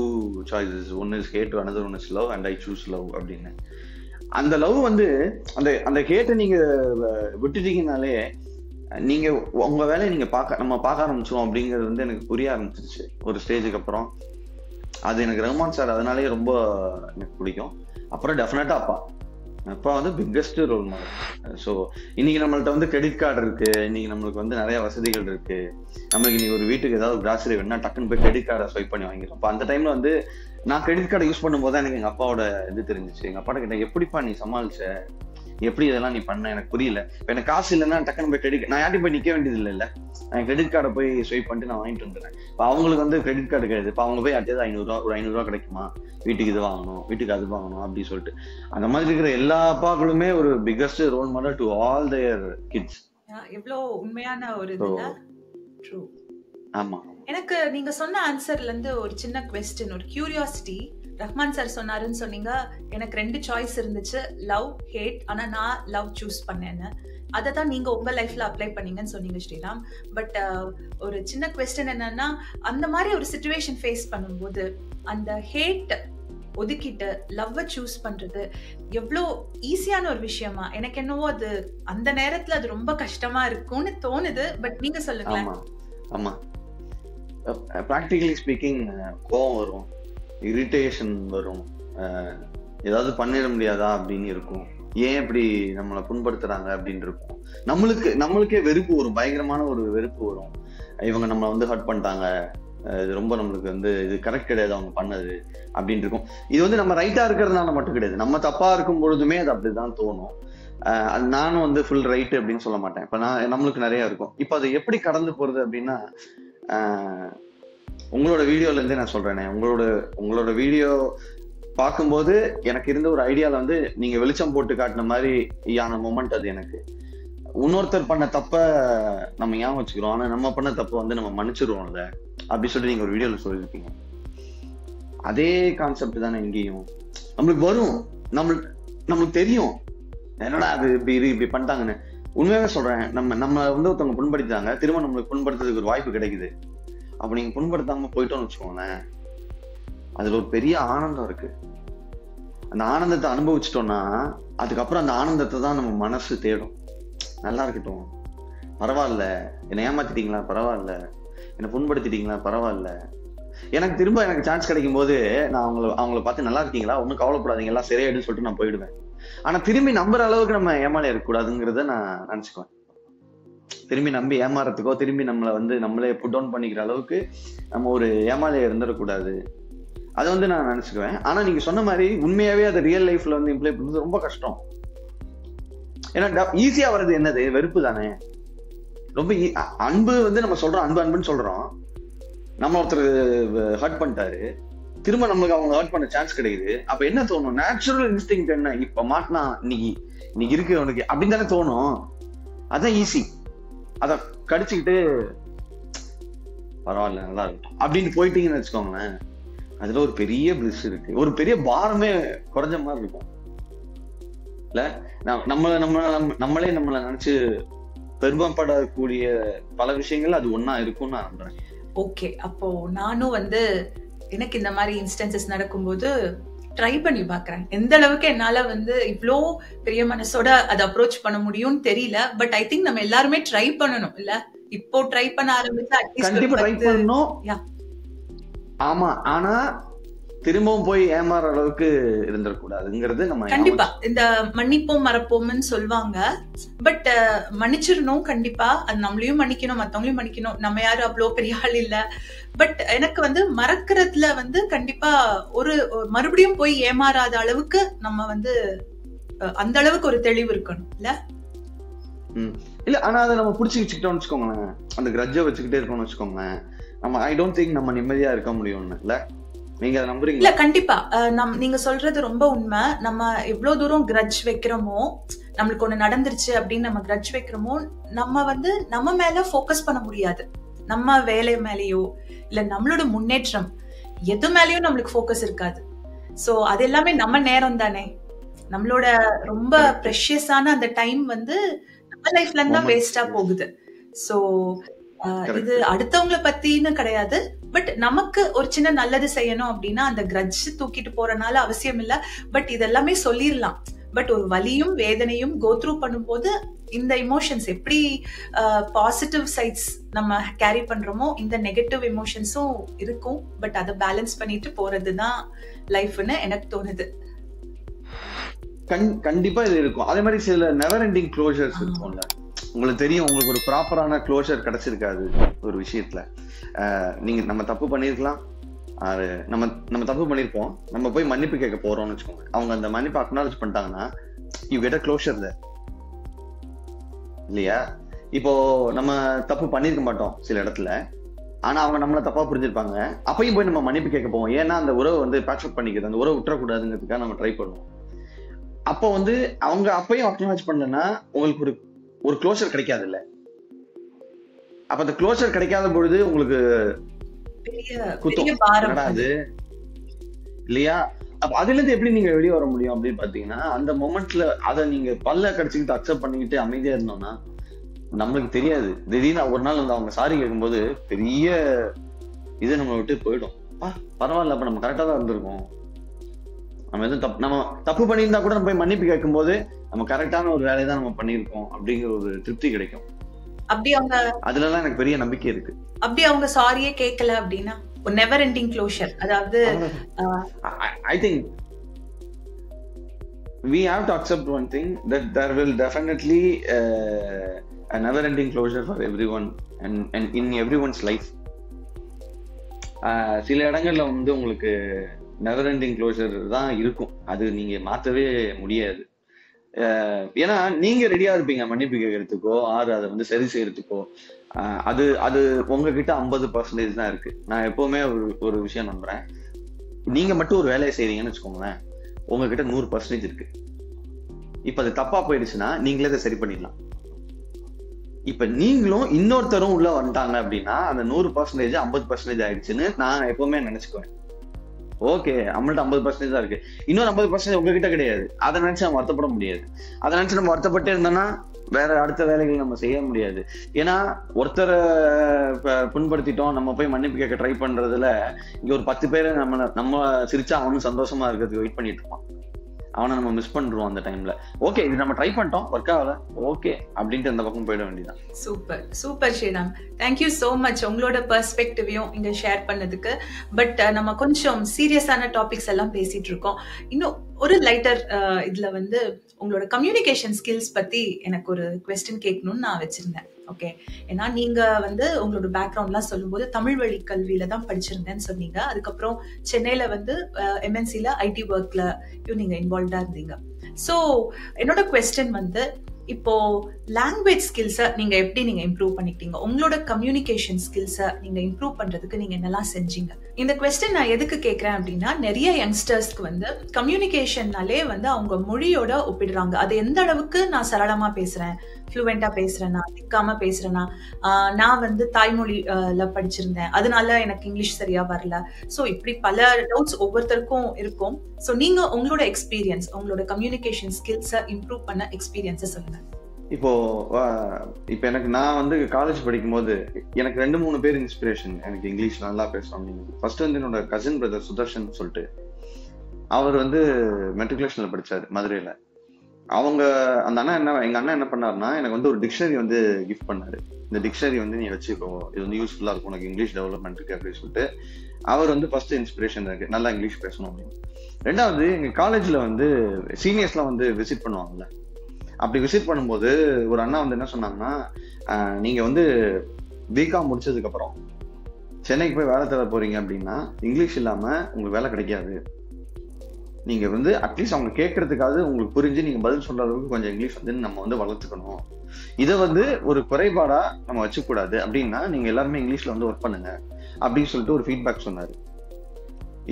choices. One is hate, another one is love, and I choose love அப்படின்னு. அந்த லவ் வந்து அந்த அந்த ஹேட்டை நீங்க விட்டுட்டீங்கனாலே நீங்க உங்க வேலையை நீங்க நம்ம பார்க்க ஆரம்பிச்சோம் அப்படிங்கிறது வந்து எனக்கு புரிய ஆரம்பிச்சிருச்சு ஒரு ஸ்டேஜுக்கு அப்புறம். அது எனக்கு ரஹ்மான் சார் அதனாலேயே ரொம்ப எனக்கு பிடிக்கும். அப்புறம் டெஃபினட்டா அப்பா வந்து பிக்கஸ்ட் ரோல் மாடல். ஸோ இன்னைக்கு நம்மள்ட்ட வந்து கிரெடிட் கார்டு இருக்கு, இன்னைக்கு நம்மளுக்கு வந்து நிறைய வசதிகள் இருக்கு. நம்மளுக்கு இன்னைக்கு ஒரு வீட்டுக்கு ஏதாவது கிராசரி வேணும்னா டக்குன்னு போய் கிரெடிட் கார்டை ஸ்வைப் பண்ணி வாங்கிடும். அப்போ அந்த டைம்ல வந்து நான் கிரெடிட் கார்டை யூஸ் பண்ணும்போது தான் எனக்கு எங்க அப்பாவோட இது தெரிஞ்சிச்சு. எங்க அப்பாட்ட கிட்ட எப்படிப்பா நீ சமாளிச்ச, எப்படி இதெல்லாம் நீ பண்ண, எனக்கு புரியல. இப்போ எனக்கு காசு இல்லைன்னா டக்குன்னு போய் கிரெடிட், நான் யார்ட்டையும் போய் நிக்க வேண்டியது இல்லை, நான் கிரெடிட் கார்டை போய் ஸ்வைப் பண்ணிட்டு நான் வாங்கிட்டு வந்துடுறேன். இப்போ அவங்களுக்கு வந்து கிரெடிட் கார்டு கிடையாது. இப்போ அவங்க போய் யார்ட்டையாவது 500 ஒரு 500 கிடைக்குமா, வீட்டுக்கு இது வாங்கணும், வீட்டுக்கு அது வாங்கணும் அப்படின்னு சொல்லிட்டு அந்த மாதிரி இருக்கிற எல்லா அப்பாக்களுமே ஒரு biggest role model to all their kids. எவ்வளோ உண்மையான ஒரு இதுல. ட்ரூ. ஆமா. எனக்கு நீங்க சொன்ன ஆன்சர்ல இருந்து ஒரு சின்ன குவெஸ்டின், ஒரு கியூரியாசிட்டி. ரஹ்மான் சார் சொன்னாருன்னு சொன்னீங்க, எனக்கு 2 சாய்ஸ் இருந்துச்சு, லவ், ஹேட். ஆனா நான் லவ் சூஸ் பண்ணேன்னு. அதை தான் நீங்க உங்க லைஃப்ல அப்ளை பண்ணீங்கன்னு சொன்னீங்க ஸ்ரீராம். பட் ஒரு சின்ன குவெஸ்டின் என்னன்னா, அந்த மாதிரி ஒரு சிச்சுவேஷன் ஃபேஸ் பண்ணும்போது அந்த ஹேட் ஒதுக்கிட்டு லவ்வை சூஸ் பண்றது எவ்வளோ ஈஸியான ஒரு விஷயமா? எனக்கு என்னவோ அது அந்த நேரத்துல அது ரொம்ப கஷ்டமா இருக்கும்னு தோணுது. பட் நீங்க சொல்லுங்களேன். ஆமா, ப்ராக்டிகலி ஸ்பீக்கிங் கோவம் வரும், இரிட்டேஷன் வரும், ஏதாவது பண்ணிட முடியாதா அப்படின்னு இருக்கும், ஏன் இப்படி நம்மளை புண்படுத்துறாங்க அப்படின்னு இருக்கும். நம்மளுக்கே வெறுப்பு வரும், பயங்கரமான ஒரு வெறுப்பு வரும். இவங்க நம்மளை வந்து ஹர்ட் பண்ணிட்டாங்க, இது ரொம்ப நம்மளுக்கு வந்து இது கரெக்ட் கிடையாது அவங்க பண்ணது அப்படின்னு இருக்கும். இது வந்து நம்ம ரைட்டா இருக்கிறதுனால மட்டும் கிடையாது, நம்ம தப்பா இருக்கும் பொழுதுமே அது அப்படிதான் தோணும். நானும் வந்து ஃபுல் ரைட்டு அப்படின்னு சொல்ல மாட்டேன். இப்ப நம்மளுக்கு நிறைய இருக்கும். இப்ப அது எப்படி கடந்து போறது அப்படின்னா, உங்களோட வீடியோல இருந்தே நான் சொல்றேனே, உங்களோட வீடியோ பார்க்கும்போது எனக்கு இருந்த ஒரு ஐடியால வந்து நீங்க வெளிச்சம் போட்டு காட்டின மாதிரி யான மொமெண்ட் அது எனக்கு. இன்னொருத்தர் பண்ண தப்ப நம்ம ஞாபகம் வச்சுக்கிறோம், ஆனா நம்ம பண்ண தப்ப வந்து நம்ம மன்னிச்சிருவோம்ல அப்படி சொல்லிட்டு நீங்க ஒரு வீடியோல சொல்லியிருப்பீங்க. அதே கான்செப்ட் தானே இங்கேயும். நம்மளுக்கு வரும், நம்மளுக்கு தெரியும் என்னடா அது இப்படி பண்ணிட்டாங்கன்னு. உண்மையாவே சொல்றேன், நம்ம வந்து ஒருத்தவங்க புண்படுத்தாங்க, திரும்ப நம்மளுக்கு புண்படுத்துறதுக்கு ஒரு வாய்ப்பு கிடைக்குது. அப்ப நீங்க புண்படுத்தாம போயிட்டோம்னு வச்சுக்கோங்களேன், அதுல ஒரு பெரிய ஆனந்தம் இருக்கு. அந்த ஆனந்தத்தை அனுபவிச்சிட்டோம்னா அதுக்கப்புறம் அந்த ஆனந்தத்தை தான் நம்ம மனசு தேடும். நல்லா இருக்கட்டும், பரவாயில்ல, என்னை ஏமாத்திட்டீங்களா பரவாயில்ல, என்னை புண்படுத்திட்டீங்களா பரவாயில்ல, எனக்கு சான்ஸ் கிடைக்கும் போது நான் அவங்கள பார்த்து நல்லா இருக்கீங்களா, ஒன்றும் கவலைப்படாதீங்க, எல்லாம் சரியாயிடுன்னு சொல்லிட்டு நான் போயிடுவேன். ஆனா திரும்பி நம்புற அளவுக்கு நம்ம ஏமாளி இருக்கக்கூடாதுங்கிறத நான் நினைச்சுக்குவேன். திரும்பி நம்பி ஏமாறதுக்கோ, திரும்பி நம்மளை வந்து நம்மளே புட் டவுன் பண்ணிக்கிற அளவுக்கு நம்ம ஒரு ஏமாளியா இருந்துடக்கூடாது. அதை வந்து நான் நினைச்சுக்குவேன். ஆனா நீங்க சொன்ன மாதிரி உண்மையாவே அதை ரியல் லைஃப்ல வந்து இம்ப்ளை பண்றது ரொம்ப கஷ்டம். ஏன்னா ஈஸியா வர்றது என்னது, வெறுப்பு தானே. ரொம்ப அன்பு வந்து நம்ம சொல்றோம், அன்புன்னு சொல்றோம். நம்ம ஒருத்தர் ஹர்ட் பண்ணிட்டாரு, திரும்ப நம்மளுக்கு அவங்க ஹர்ட் பண்ண சான்ஸ் கிடைக்குது. அப்ப என்ன தோணும், நேச்சுரல் இன்ஸ்டிங்க்ட் என்ன, இப்ப மாட்டினா இன்னைக்கு இருக்கு அவனுக்கு அப்படின்னு தானே தோணும். அதான் ஈஸி. அத கடிச்சுக்கிட்டு பரவாயில்ல நல்லா இருக்கும் அப்படின்னு போயிட்டீங்கன்னு வச்சுக்கோங்களேன், அதுல ஒரு பெரிய பிளிஸ் இருக்கு, ஒரு பெரிய பாரமே குறைஞ்ச மாதிரி இருக்கும் இல்ல. நம்மளே நம்மளை நினைச்சு பெருமைப்படக்கூடிய பல விஷயங்கள் அது ஒன்னா இருக்கும்னு நான் நம்புறேன். ஓகே, அப்போ நானும் வந்து எனக்கு இந்த மாதிரி இன்ஸ்டன்சஸ் நடக்கும்போது ட்ரை பண்ணி பாக்குறேன். எந்த அளவுக்கு என்னால வந்து இவ்வளோ பெரிய மனசோட அதை அப்ரோச் பண்ண முடியும்னு தெரியல. பட் ஐ திங்க் நம்ம எல்லாருமே ட்ரை பண்ணணும் இல்ல. இப்போ ட்ரை பண்ண ஆரம்பிச்சா கண்டிப்பா ட்ரை பண்ணணும். ஆமா, ஆனா திரும்பவும் போய் ஏமாற அளவுக்கு இருந்துடக்கூடாதுங்கிறது நம்ம கண்டிப்பா. இந்த மன்னிப்போம் மறப்போம்னு சொல்லுவாங்க, பட் மன்னிச்சிடணும் கண்டிப்பா. அது நம்மளையும் மன்னிக்கணும், மத்தவங்களையும் மன்னிக்கணும். நம்ம யாரும் அவ்வளோ பெரிய ஆள் இல்ல. பட் எனக்கு வந்து மறக்கிறதுல வந்து கண்டிப்பா ஒரு மறுபடியும் போய் ஏமாறாத அளவுக்கு நம்ம வந்து அந்த அளவுக்கு ஒரு தெளிவு இருக்கணும் இல்ல. இல்ல, ஆனா அதை நம்ம புடிச்சு வச்சுக்கிட்டோம்னு வச்சுக்கோங்களேன், அந்த கிரட்ஜை வச்சுக்கிட்டே இருக்கோம்னு வச்சுக்கோங்களேன், நம்ம ஐ டோன்ட் திங்க் நம்ம நிம்மதியா இருக்க முடியும்னு இல்ல. நீங்க அதை நம்புறீங்க? இல்ல கண்டிப்பா. நீங்க சொல்றது ரொம்ப உண்மை. நம்ம எவ்வளவு தூரம் கிரட்ஜ் வைக்கிறோமோ, நம்மளுக்கு ஒண்ணு நடந்துருச்சு அப்படின்னு நம்ம கிரட்ஜ் வைக்கிறோமோ, நம்ம வந்து நம்ம மேல ஃபோக்கஸ் பண்ண முடியாது. நம்ம வேலை மேலேயோ இல்ல நம்மளோட முன்னேற்றம் எது மேலயும் நம்மளுக்கு ஃபோக்கஸ் இருக்காது. சோ அது எல்லாமே நம்ம நேரம் தானே. நம்மளோட ரொம்ப ப்ரெஷியஸான அந்த டைம் வந்து நம்ம லைஃப்ல இருந்தா வேஸ்டா போகுது. சோ இது அடுத்தவங்களை பத்தின்னு கிடையாது, பட் நமக்கு ஒரு சின்ன நல்லது செய்யணும் அப்படின்னா அந்த கிரட்ஜ் தூக்கிட்டு போறனால அவசியம் இல்ல. பட் இதெல்லாமே சொல்லிடலாம். பட் ஒரு வலியும் வேதனையும் கோ த்ரூ பண்ணும்போது இந்த இமோஷன்ஸ் எப்படி பாசிட்டிவ் சைட்ஸ் நம்ம கேரி பண்றோமோ இந்த நெகட்டிவ் இமோஷன்ஸும் இருக்கும். பட் அதை பேலன்ஸ் பண்ணிட்டு போறதுதான் லைஃப்னு எனக்கு தோணுது. கண்டிப்பா இது இருக்கும். அதே மாதிரி சில நெவர் எண்டிங் க்ளோஷர்ஸ் இருக்கும்ல. உங்களுக்கு தெரியும், உங்களுக்கு ஒரு ப்ராப்பரான க்ளோஷர் கிடைச்சிருக்காது ஒரு விஷயத்துல. நம்ம தப்பு பண்ணிருக்கலாம், நம்ம தப்பு பண்ணிருப்போம், நம்ம போய் மன்னிப்பு கேட்க போறோம்னு வச்சுக்கோங்க. அவங்க அந்த மன்னிப்பு அக்னாலஜ் பண்ணிட்டாங்கன்னா யூ கெட் அ க்ளோஷர் தேர் இல்லையா? இப்போ நம்ம தப்பு பண்ணிருக்க மாட்டோம் சில இடத்துல, ஆனா அவங்க நம்மள தப்பா புரிஞ்சிருப்பாங்க. அப்பயும் போய் நம்ம மன்னிப்பு கேட்க போவோம். ஏன்னா அந்த உறவை வந்து பேட்சப் பண்ணிக்கிறது, அந்த உறவை விட்டுறக்கூடாதுங்கிறதுக்காக நம்ம ட்ரை பண்ணுவோம். அப்போ வந்து அவங்க அப்பயும் அக்னாலஜ் பண்ணலன்னா உங்களுக்கு ஒரு க்ளோஷர் கிடைக்காது இல்ல. அப்ப அந்த க்ளோஷர் கிடைக்காத பொழுது உங்களுக்கு குத்தம் இல்லையா? அப்ப அதுல இருந்து எப்படி நீங்க வெளியே வர முடியும் அப்படின்னு பாத்தீங்கன்னா, அந்த மொமெண்ட்ல அதை நீங்க பல்ல கடிச்சுக்கிட்டு அக்செப்ட் பண்ணிக்கிட்டு அமைதியா இருந்தோம்னா நம்மளுக்கு தெரியாது. திடீர்னு ஒரு நாள் வந்து அவங்க சாரி கேட்கும்போது பெரிய இது நம்ம விட்டு போயிடும். பரவாயில்ல, அப்ப நம்ம கரெக்டா தான் இருந்திருக்கோம். நம்ம தப்பு பண்ணியிருந்தா கூட நம்ம போய் மன்னிப்பு கேட்கும் போது நம்ம கரெக்டான ஒரு வேலையை தான் நம்ம பண்ணியிருக்கோம் அப்படிங்கிற ஒரு திருப்தி கிடைக்கும். அப்படி அவங்க அதுலலாம் எனக்கு பெரிய நம்பிக்கை இருக்கு. அப்படி அவங்க சாரியே கேட்கல அப்படின்னா ஒரு நெவர் எண்டிங் க்ளோஷர். அதாவது I think we have to accept one thing, that there will definitely a never ending closure for everyone and in everyone's life. சில இடங்கள்ல வந்து உங்களுக்கு நெவர் எண்டிங் க்ளோஷர் தான் இருக்கும். அது நீங்க மாற்றவே முடியாது. ஏன்னா நீங்க ரெடியா இருப்பீங்க மன்னிப்பு கேட்கறதுக்கோ ஆறு அதை வந்து சரி செய்யறதுக்கோ. அது உங்ககிட்ட 50% தான் இருக்கு. நான் எப்பவுமே ஒரு விஷயம் நம்புறேன், நீங்க மட்டும் ஒரு வேலையை செய்றீங்கன்னு வச்சுக்கோங்களேன், உங்ககிட்ட 100% இருக்கு. இப்ப அது தப்பா போயிடுச்சுன்னா நீங்களே அதை சரி பண்ணிடலாம். இப்ப நீங்களும் இன்னொருத்தரும் உள்ள வந்துட்டாங்க அப்படின்னா அந்த 100% 50% ஆயிடுச்சுன்னு நான் எப்பவுமே நினைச்சுக்குவேன். ஓகே, நம்மள்ட்ட 50% தான் இருக்கு, இன்னொரு 50% உங்ககிட்ட கிடையாது. அதை நினைச்சு நம்ம வருத்தப்பட முடியாது. அதை நினைச்சு நம்ம வருத்தப்பட்டு இருந்தோம்னா வேற அடுத்த வேலைகள் நம்ம செய்ய முடியாது. ஏன்னா ஒருத்தரை புண்படுத்திட்டோம், நம்ம போய் மன்னிப்பு கேட்க ட்ரை பண்றதுல இங்க ஒரு 10 பேரை நம்ம சிரிச்சா அவனும் சந்தோஷமா இருக்கிறதுக்கு வெயிட் பண்ணிட்டு இருப்பான். அவனை நம்ம மிஸ் பண்றோம் அந்த டைம்ல. ஓகே, இது நம்ம ட்ரை பண்ணிட்டோம், ஒர்க் ஆகல, ஓகே அப்படின்ட்டு அந்த பக்கம் போயிட வேண்டியதான். Super super Sriram, thank you so much உங்களோட பெர்ஸ்பெக்டிவையும் இங்க ஷேர் பண்ணதுக்கு. பட் நம்ம கொஞ்சம் சீரியஸான டாபிக்ஸ் எல்லாம் பேசிட்டு இருக்கோம். இன்னும் ஒரு லைட்டர் இதுல வந்து உங்களோட கம்யூனிகேஷன் ஸ்கில்ஸ் பத்தி எனக்கு ஒரு குவெஸ்டின் கேட்கணும்னு நான் வச்சிருந்தேன். ஓகே, ஏன்னா நீங்க வந்து உங்களோட பேக்ரவுண்ட்லாம் சொல்லும்போது தமிழ் வழி கல்வியில தான் படிச்சிருந்தேன்னு சொன்னீங்க. அதுக்கப்புறம் சென்னையில வந்து எம்என்சில ஐடி ஒர்க்ல நீங்க இன்வால்வ்டா இருந்தீங்க. ஸோ என்னோட குவெஸ்டின் வந்து, இப்போ லாங்குவேஜ் ஸ்கில்ஸை நீங்க எப்படி இம்ப்ரூவ் பண்ணிக்கிட்டீங்க? உங்களோட கம்யூனிகேஷன் ஸ்கில்ஸை நீங்க இம்ப்ரூவ் பண்றதுக்கு நீங்க என்னெல்லாம் செஞ்சீங்க? இந்த குவெஸ்டின் நான் எதுக்கு கேட்கறேன் அப்படின்னா, நிறைய யங்ஸ்டர்ஸ்க்கு வந்து கம்யூனிகேஷன்னாலே வந்து அவங்க மொழியோட ஒப்பிடுறாங்க. அது எந்த அளவுக்கு நான் சரளமா பேசுறேன், ஃப்ளூவெண்டா பேசுறேன்னா, திக்காம பேசுறேன்னா, நான் வந்து தாய்மொழில படிச்சிருந்தேன் அதனால எனக்கு இங்கிலீஷ் சரியா வரல. ஸோ இப்படி பல டவுட்ஸ் ஒவ்வொருத்தருக்கும் இருக்கும். ஸோ நீங்க உங்களோட எக்ஸ்பீரியன்ஸ், உங்களோட கம்யூனிகேஷன் ஸ்கில்ஸை இம்ப்ரூவ் பண்ண எக்ஸ்பீரியன்ஸை சொல்லுங்க. இப்போ எனக்கு நான் வந்து காலேஜ் படிக்கும் போது எனக்கு 2-3 பேர் இன்ஸ்பிரேஷன், எனக்கு இங்கிலீஷ் நல்லா பேசுறோம் அப்படின்னு. ஃபர்ஸ்ட் வந்து என்னோட கசின் பிரதர் சுதர்ஷன் சொல்லிட்டு, அவர் வந்து மெட்ரிகுலேஷன்ல படிச்சாரு மதுரையில. அந்த அண்ணா எங்க அண்ணா என்ன பண்ணாருன்னா, எனக்கு வந்து ஒரு டிக்ஷனரி வந்து கிஃப்ட் பண்ணாரு. இந்த டிக்ஷனரி வந்து நீ வச்சுக்கோ, இது வந்து யூஸ்ஃபுல்லா இருக்கும் உனக்கு இங்கிலீஷ் டெவலப்மெண்ட்டுக்கு அப்படின்னு சொல்லிட்டு அவர் வந்து ஃபர்ஸ்ட் இன்ஸ்பிரேஷன் இருக்கு, நல்லா இங்கிலீஷ் பேசணும் அப்படின்னு. ரெண்டாவது, எங்க காலேஜ்ல வந்து சீனியர்ஸ்லாம் வந்து விசிட் பண்ணுவாங்கல்ல, அப்படி விசிட் பண்ணும்போது ஒரு அண்ணா வந்து என்ன சொன்னாங்கன்னா, நீங்க வந்து பிகாம் முடிச்சதுக்கு அப்புறம் சென்னைக்கு போய் வேலை தேட போறீங்க அப்படின்னா இங்கிலீஷ் இல்லாம உங்களுக்கு வேலை கிடைக்காது. நீங்க வந்து அட்லீஸ்ட் அவங்க கேட்கறதுக்காவது உங்களுக்கு புரிஞ்சு நீங்க பதில் சொல்ற அளவுக்கு கொஞ்சம் இங்கிலீஷ் வந்து நம்ம வந்து வளர்த்துக்கணும். இதை வந்து ஒரு குறைபாடா நம்ம வச்சுக்கூடாது. அப்படின்னா நீங்க எல்லாருமே இங்கிலீஷ்ல வந்து ஒர்க் பண்ணுங்க அப்படின்னு சொல்லிட்டு ஒரு ஃபீட்பேக் சொன்னாரு.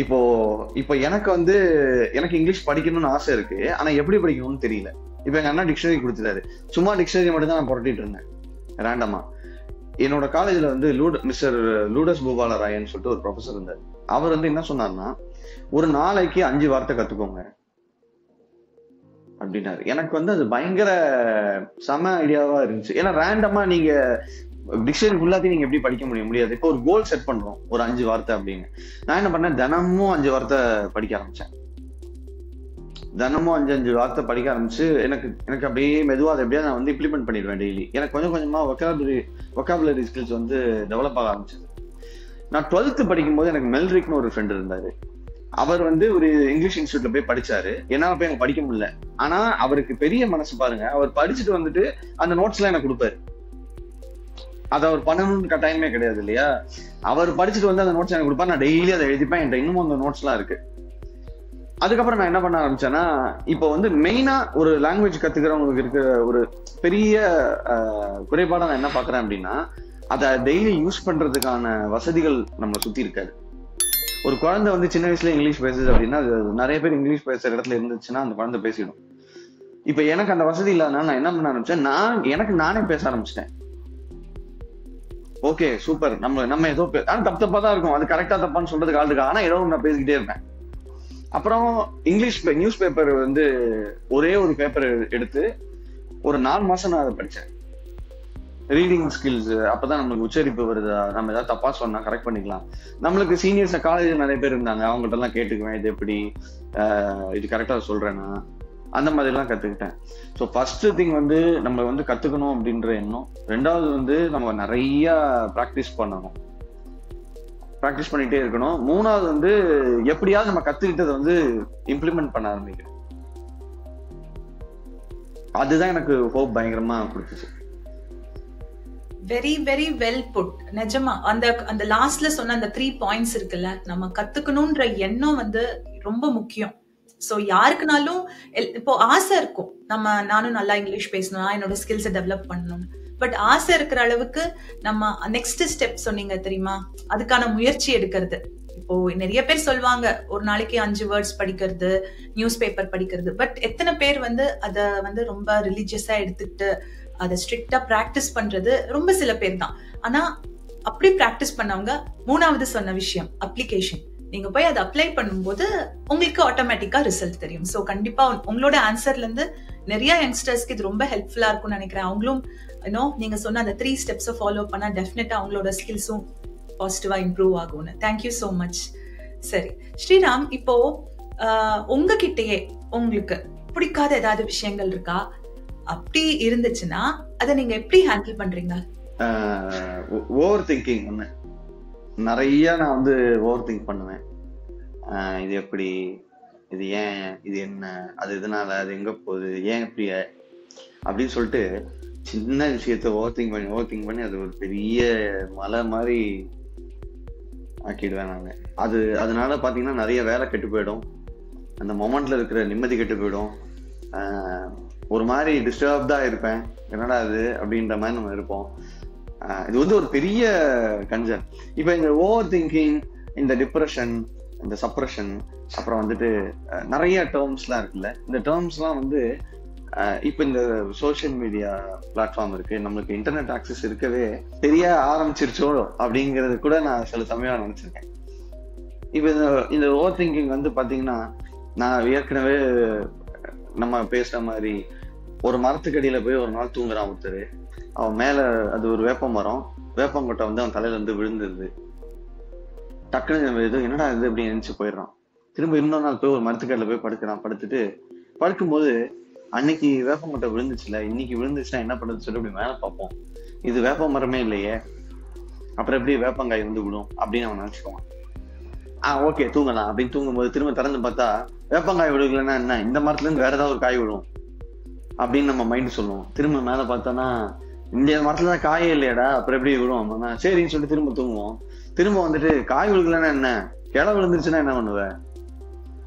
இப்போ எனக்கு இங்கிலீஷ் படிக்கணும்னு ஆசை இருக்கு, ஆனா எப்படி படிக்கணும்னு தெரியல. இப்ப எங்க அண்ணா டிக்ஷனரி கொடுத்துட்டாரு, சும்மா டிக்ஷனரி மட்டும் தான் நான் புரட்டிட்டு இருந்தேன் ரேண்டமா. என்னோட காலேஜ்ல வந்து மிஸ்டர் லூடஸ் பூபாலராயன் சொல்லிட்டு ஒரு ப்ரொஃபசர் இருந்தார். அவர் வந்து என்ன சொன்னார்னா, ஒரு நாளைக்கு 5 வார்த்தை கத்துக்கோங்க அப்படின்னாரு. எனக்கு வந்து அது பயங்கர செம ஐடியாவா இருந்துச்சு. ஏன்னா ரேண்டமா நீங்க டிக்ஷனரி ஃபுல்லாத்தையும் நீங்க எப்படி படிக்க முடியாது. இப்போ ஒரு கோல் செட் பண்றோம், ஒரு 5 வார்த்தை அப்படின்னு. நான் என்ன பண்ணேன், தினமும் 5 வார்த்தை படிக்க ஆரம்பிச்சேன். தினமும் 5 வார்த்தை படிக்க ஆரம்பிச்சு எனக்கு அப்படியே மெதுவா அதை எப்படியா நான் வந்து இம்ப்ளிமெண்ட் பண்ணிடுவேன் டெய்லி. எனக்கு கொஞ்சம் கொஞ்சமா வொக்காபுலரி ஸ்கில்ஸ் வந்து டெவலப் ஆக ஆரம்பிச்சது. நான் 12th படிக்கும்போது எனக்கு மெல்ரிக்னு ஒரு ஃப்ரெண்ட் இருந்தாரு. அவர் வந்து ஒரு இங்கிலீஷ் இன்ஸ்டியூட்ல போய் படிச்சாரு. என்னால போய் எனக்கு படிக்க முடியல. ஆனா அவருக்கு பெரிய மனசு பாருங்க, அவர் படிச்சுட்டு வந்துட்டு அந்த நோட்ஸ் எல்லாம் எனக்கு கொடுப்பாரு. அதை அவர் பண்ணணும்னு கட்டாயமே கிடையாது இல்லையா. அவர் படிச்சுட்டு வந்து அந்த நோட்ஸ் எனக்கு கொடுப்பாரு. நான் டெய்லி அதை எழுதிப்பேன். என்கிட்ட இன்னமும் அந்த நோட்ஸ் எல்லாம் இருக்கு. அதுக்கப்புறம் நான் என்ன பண்ண ஆரம்பிச்சேன்னா, இப்போ வந்து மெயினா ஒரு லாங்குவேஜ் கத்துக்கிறவங்களுக்கு இருக்கிற ஒரு பெரிய குறைபாடா நான் என்ன பாக்குறேன் அப்படின்னா, அதை டெய்லி யூஸ் பண்றதுக்கான வசதிகள் நம்மளை சுத்தி இருக்காது. ஒரு குழந்தை வந்து சின்ன வயசுல இங்கிலீஷ் பேசுது அப்படின்னா, அது நிறைய பேர் இங்கிலீஷ் பேசுற இடத்துல இருந்துச்சுன்னா அந்த குழந்தை பேசிடும். இப்ப எனக்கு அந்த வசதி இல்லாதனால நான் என்ன பண்ண ஆரம்பிச்சேன், எனக்கு நானே பேச ஆரம்பிச்சிட்டேன். ஓகே சூப்பர், நம்ம ஏதோ ஆனா தப்பா தான் இருக்கும், அது கரெக்டா தப்பான்னு சொல்றதுக்கு ஆள் இருக்கா, ஆனா ஏதோ நான் பேசிக்கிட்டே இருப்பேன். அப்புறம் இங்கிலீஷ் நியூஸ் பேப்பர் வந்து ஒரே ஒரு பேப்பர் எடுத்து ஒரு 4 மாசம் நான் அதை படிச்சேன். ரீடிங் ஸ்கில்ஸ், அப்பதான் நம்மளுக்கு உச்சரிப்பு வருதா, நம்ம ஏதாவது தப்பா சொன்னா கரெக்ட் பண்ணிக்கலாம். நம்மளுக்கு சீனியர்ஸ் காலேஜ் நிறைய பேர் இருந்தாங்க, அவங்கள்ட்ட எல்லாம் கேட்டுக்குவேன், இது எப்படி இது கரெக்டா சொல்றேன்னா அந்த மாதிரி எல்லாம் கத்துக்கிட்டேன். ஸோ ஃபர்ஸ்ட் திங் வந்து நம்ம வந்து கத்துக்கணும் அப்படின்ற எண்ணம். 2வது வந்து நம்ம நிறைய ப்ராக்டிஸ் பண்ணணும், ப்ராக்டிஸ் பண்ணிட்டே இருக்கணும். 3வது வந்து எப்படியாவது நம்ம கத்துக்கிட்டதை வந்து இம்ப்ளிமெண்ட் பண்ண ஆரம்பிக்கணும். அதுதான் எனக்கு ஹோப் பயங்கரமா கொடுத்துச்சு. Very very well put. நிஜமா அந்த லாஸ்ட்ல சொன்ன அந்த 3 பாயிண்ட்ஸ் இருக்குல்ல, நம்ம கத்துக்கணும்ன்ற எண்ணம் வந்து ரொம்ப முக்கியம். சோ யாருக்குனாலும் இப்போ ஆசை இருக்கும், நானும் நல்லா இங்கிலீஷ் பேசணும், என்னோட ஸ்கில்ஸை டெவலப் பண்ணணும். பட் ஆசை இருக்கிற அளவுக்கு நம்ம நெக்ஸ்ட் ஸ்டெப் சொன்னீங்க தெரியுமா, அதுக்கான முயற்சி எடுக்கிறது. இப்போ நிறைய பேர் சொல்லுவாங்க ஒரு நாளைக்கு 5 வேர்ட்ஸ் படிக்கிறது, நியூஸ் பேப்பர் படிக்கிறது. பட் எத்தனை பேர் வந்து அதை வந்து ரொம்ப ரிலீஜியஸா எடுத்துக்கிட்டு அதை ஸ்ட்ரிக்டா பிராக்டிஸ் பண்றது ரொம்ப சில பேர் தான். ஆனா அப்படி பிராக்டிஸ் பண்ணவங்க 3வது சொன்ன விஷயம் அப்ளிகேஷன். நீங்க போய் அதை அப்ளை பண்ணும்போது உங்களுக்கு ஆட்டோமேட்டிக்கா ரிசல்ட் தெரியும். சோ கண்டிப்பா உங்களோட ஆன்சர்ல இருந்து நிறைய யங்ஸ்டர்ஸ்க்கு இது ரொம்ப ஹெல்ப்ஃபுல்லா இருக்கும்னு நினைக்கிறேன். அவங்களும் நீங்க சொன்ன அந்த 3 ஸ்டெப்ஸை ஃபாலோ பண்ணா டெஃபினட்டா அவங்களோட ஸ்கில்ஸும் பாசிட்டிவா இம்ப்ரூவ் ஆகும்னு. Thank you so much. சரி ஸ்ரீராம், இப்போ உங்ககிட்டயே உங்களுக்கு பிடிக்காத ஏதாவது விஷயங்கள் இருக்கா? அப்படி இருந்துச்சுன்னா அதை நீங்க எப்படி ஹேண்டில் பண்றீங்க? ஓவர் திங்கிங் ஒண்ணு. நிறைய நான் வந்து ஓவர் திங்க் பண்ணுவேன். இது எப்படி, இது ஏன், இது என்ன, அது இதனால, அது எங்க போகுது, ஏன் இப்படி அப்படின்னு சொல்லிட்டு சின்ன விஷயத்த ஓவர் திங்க் பண்ணி அது ஒரு பெரிய மலை மாதிரி ஆக்கிடுவேன் நாங்க. அதனால பாத்தீங்கன்னா நிறைய வேலை கெட்டு போயிடும், அந்த மொமெண்ட்ல இருக்கிற நிம்மதி கெட்டு போயிடும். ஒரு மாதிரி டிஸ்டர்ப்டா இருப்பேன், என்னடா அது அப்படின்ற மாதிரி நம்ம இருப்போம். இது வந்து ஒரு பெரிய கன்சர்ன். இப்ப இந்த ஓவர் திங்கிங், இந்த டிப்ரெஷன், இந்த சப்ரெஷன், அப்புறம் வந்துட்டு நிறைய டேர்ம்ஸ் எல்லாம் இருக்குல்ல. இந்த டேர்ம்ஸ் எல்லாம் வந்து இப்ப இந்த சோசியல் மீடியா பிளாட்ஃபார்ம் இருக்கு, நம்மளுக்கு இன்டர்நெட் ஆக்சஸ் இருக்கவே தெரிய ஆரம்பிச்சிருச்சோ அப்படிங்கிறது கூட நான் சில சமயம் நினைச்சிருக்கேன். இப்ப இந்த ஓவர் திங்கிங் வந்து பாத்தீங்கன்னா, நான் ஏற்கனவே நம்ம பேசுற மாதிரி ஒரு மரத்துக்கடியில போய் ஒரு நாள் தூங்குறான் ஒருத்தர். அவன் மேல அது ஒரு வேப்ப மரம், வேப்பங்கொட்டை வந்து அவன் தலையில இருந்து விழுந்துருது. டக்குன்னு இது என்னடா இது அப்படின்னு நினைச்சு போயிடுறான். திரும்ப இன்னொரு நாள் போய் ஒரு மரத்துக்கடியில போய் படுக்கிறான். படுக்கும்போது அன்னைக்கு வேப்பங்கொட்டை விழுந்துச்சுல, இன்னைக்கு விழுந்துச்சுன்னா என்ன பண்ணுறது சொல்லி அப்படி மேல பார்ப்போம். இது வேப்ப மரமே இல்லையே, அப்புறம் எப்படி வேப்பங்காய் வந்து விடும் அப்படின்னு அவன் நினைச்சுக்குவான். ஓகே தூங்கலாம் அப்படின்னு தூங்கும்போது திரும்ப திறந்து பார்த்தா வேப்பங்காய் விழுகலன்னா என்ன, இந்த மரத்துல இருந்து வேற ஏதாவது ஒரு காய் விடும் அப்படின்னு நம்ம மைண்ட் சொல்லுவோம். திரும்ப மேல பார்த்தோன்னா இந்த மரத்துல தான் காயே இல்லையாடா, அப்புறம் எப்படி விடும், சரின்னு சொல்லிட்டு திரும்ப தூங்குவோம். திரும்ப வந்துட்டு காய் விழுகலன்னா என்ன, கிளை விழுந்துருச்சுன்னா என்ன பண்ணுவ,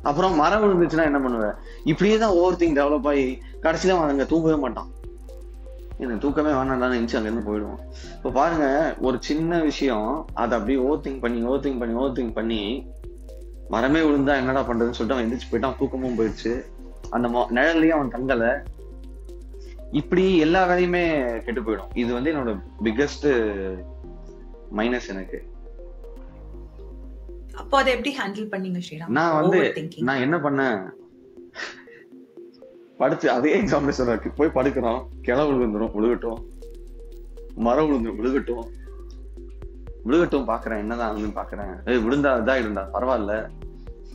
அப்புறம் மரம் விழுந்துச்சுன்னா என்ன பண்ணுவ, இப்படியே தான் ஓவர் திங்க் டெவலப் ஆகி கடைசியில அவன் அங்க தூங்கவே மாட்டான். எனக்கு தூக்கமே வேணாண்டான்னு நினைச்சு அங்க இருந்து போயிடுவோம். இப்போ பாருங்க, ஒரு சின்ன விஷயம் அதை அப்படியே ஓவர் திங்க் பண்ணி மரமே விழுந்தா என்னடா பண்றதுன்னு சொல்லிட்டு அவன் எந்திரிச்சு போயிட்டான். தூக்கமும் போயிடுச்சு, அந்த நிழல்லையும் அவன் தங்கல. இப்படி எல்லா வேலையுமே கெட்டு போயிடும். இது வந்து என்னோட பிக்கஸ்ட் மைனஸ் எனக்கு. அப்போ அதை எப்படி ஹேண்டில் பண்ணீங்க ஸ்ரீராம்? நான் என்ன பண்ணேன், படுத்து அதே எக்ஸாம்பிள் சொல்றேன், போய் படுக்கிறோம், கிளவு விழுந்துரும், விழுகட்டும், மரம் விழுகட்டும் விழுகட்டும் பாக்குறேன், என்னதான் ஆகுதுன்னு பாக்குறேன், விழுந்தா இதாயிடும்டா, பரவாயில்ல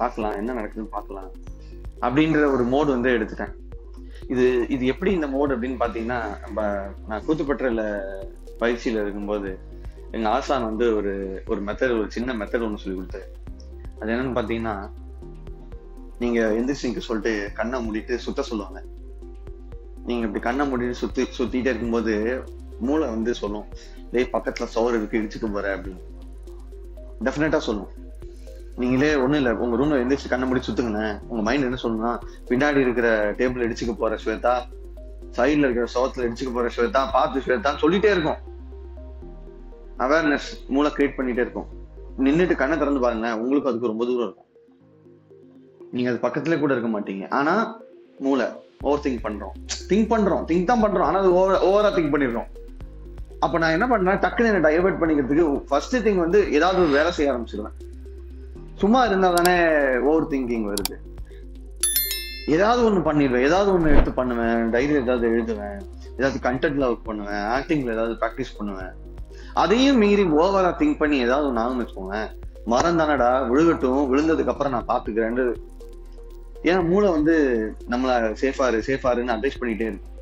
பாக்கலாம் என்ன நடக்குதுன்னு பாக்கலாம் அப்படின்ற ஒரு மோடு வந்து எடுத்துட்டேன். இது எப்படி இந்த மோடு அப்படின்னு பாத்தீங்கன்னா, நான் கூத்துப்பற்றையில பயிற்சியில இருக்கும்போது எங்க ஆசான் வந்து ஒரு மெத்தட், ஒரு சின்ன மெத்தட் ஒண்ணு சொல்லி கொடுத்தாரு. அது என்னன்னு பாத்தீங்கன்னா, நீங்க எந்திரிச்சிங்க சொல்லிட்டு கண்ணை மூடிட்டு சுத்த சொல்லுவாங்க. நீங்க இப்படி கண்ணை மூடிட்டு சுத்திட்டே இருக்கும்போது மூளை வந்து சொல்லும், டேய் பக்கத்துல சோறு இருக்கு இடிச்சுட்டு போற அப்படின்னு டெஃபினட்டா சொல்லும். நீங்களே ஒண்ணும் இல்ல, உங்க ரூம்ல எந்திரிச்சு கண்ணை மூடி சுத்துங்கண்ணே, உங்க மைண்ட் என்ன சொல்லணும்னா, பின்னாடி இருக்கிற டேபிள் இடிச்சுக்க போற ஸ்வேதா, சைட்ல இருக்கிற சோத்துல இடிச்சுக்க போற ஸ்வேதா, பார்த்து ஸ்வேதான்னு சொல்லிட்டே இருக்கும். அவேர்னஸ் மூளை கிரியேட் பண்ணிட்டே இருக்கும். நின்றுட்டு கண்ணை திறந்து பாருங்க, உங்களுக்கு அதுக்கு ரொம்ப தூரம் இருக்கும். நீங்க அது பக்கத்துல கூட இருக்க மாட்டீங்க. ஆனா மூளை ஓவர் திங்க் தான் பண்றோம், ஆனா அது ஓவரா திங்க் பண்ணிடுறோம். அப்ப நான் என்ன பண்றேன், டக்குன்னு என்ன டைவர்ட் பண்ணிக்கிறதுக்கு ஃபர்ஸ்ட் திங் வந்து ஏதாவது ஒரு வேலை செய்ய ஆரம்பிச்சிருவேன். சும்மா இருந்தா தானே ஓவர் திங்கிங் வருது. ஏதாவது ஒண்ணு பண்ணிடுவேன், ஏதாவது ஒண்ணு எடுத்து பண்ணுவேன், டைரி ஏதாவது எழுதுவேன், ஏதாவது கண்டென்ட்ல ஒர்க் பண்ணுவேன், ஆக்டிங்ல ஏதாவது ப்ராக்டிஸ் பண்ணுவேன். அதையும் மீறி ஓவரா திங்க் பண்ணி ஏதாவது ஒன்று ஆகும்னு வச்சுக்கோங்க, மரம் தானடா விழுகட்டும், விழுந்ததுக்கு அப்புறம் நான் பாத்துக்கிறேன்னு. ஏன்னா மூளை வந்து நம்மள சேஃபாருன்னு அட்வைஸ் பண்ணிட்டே இருக்கும்.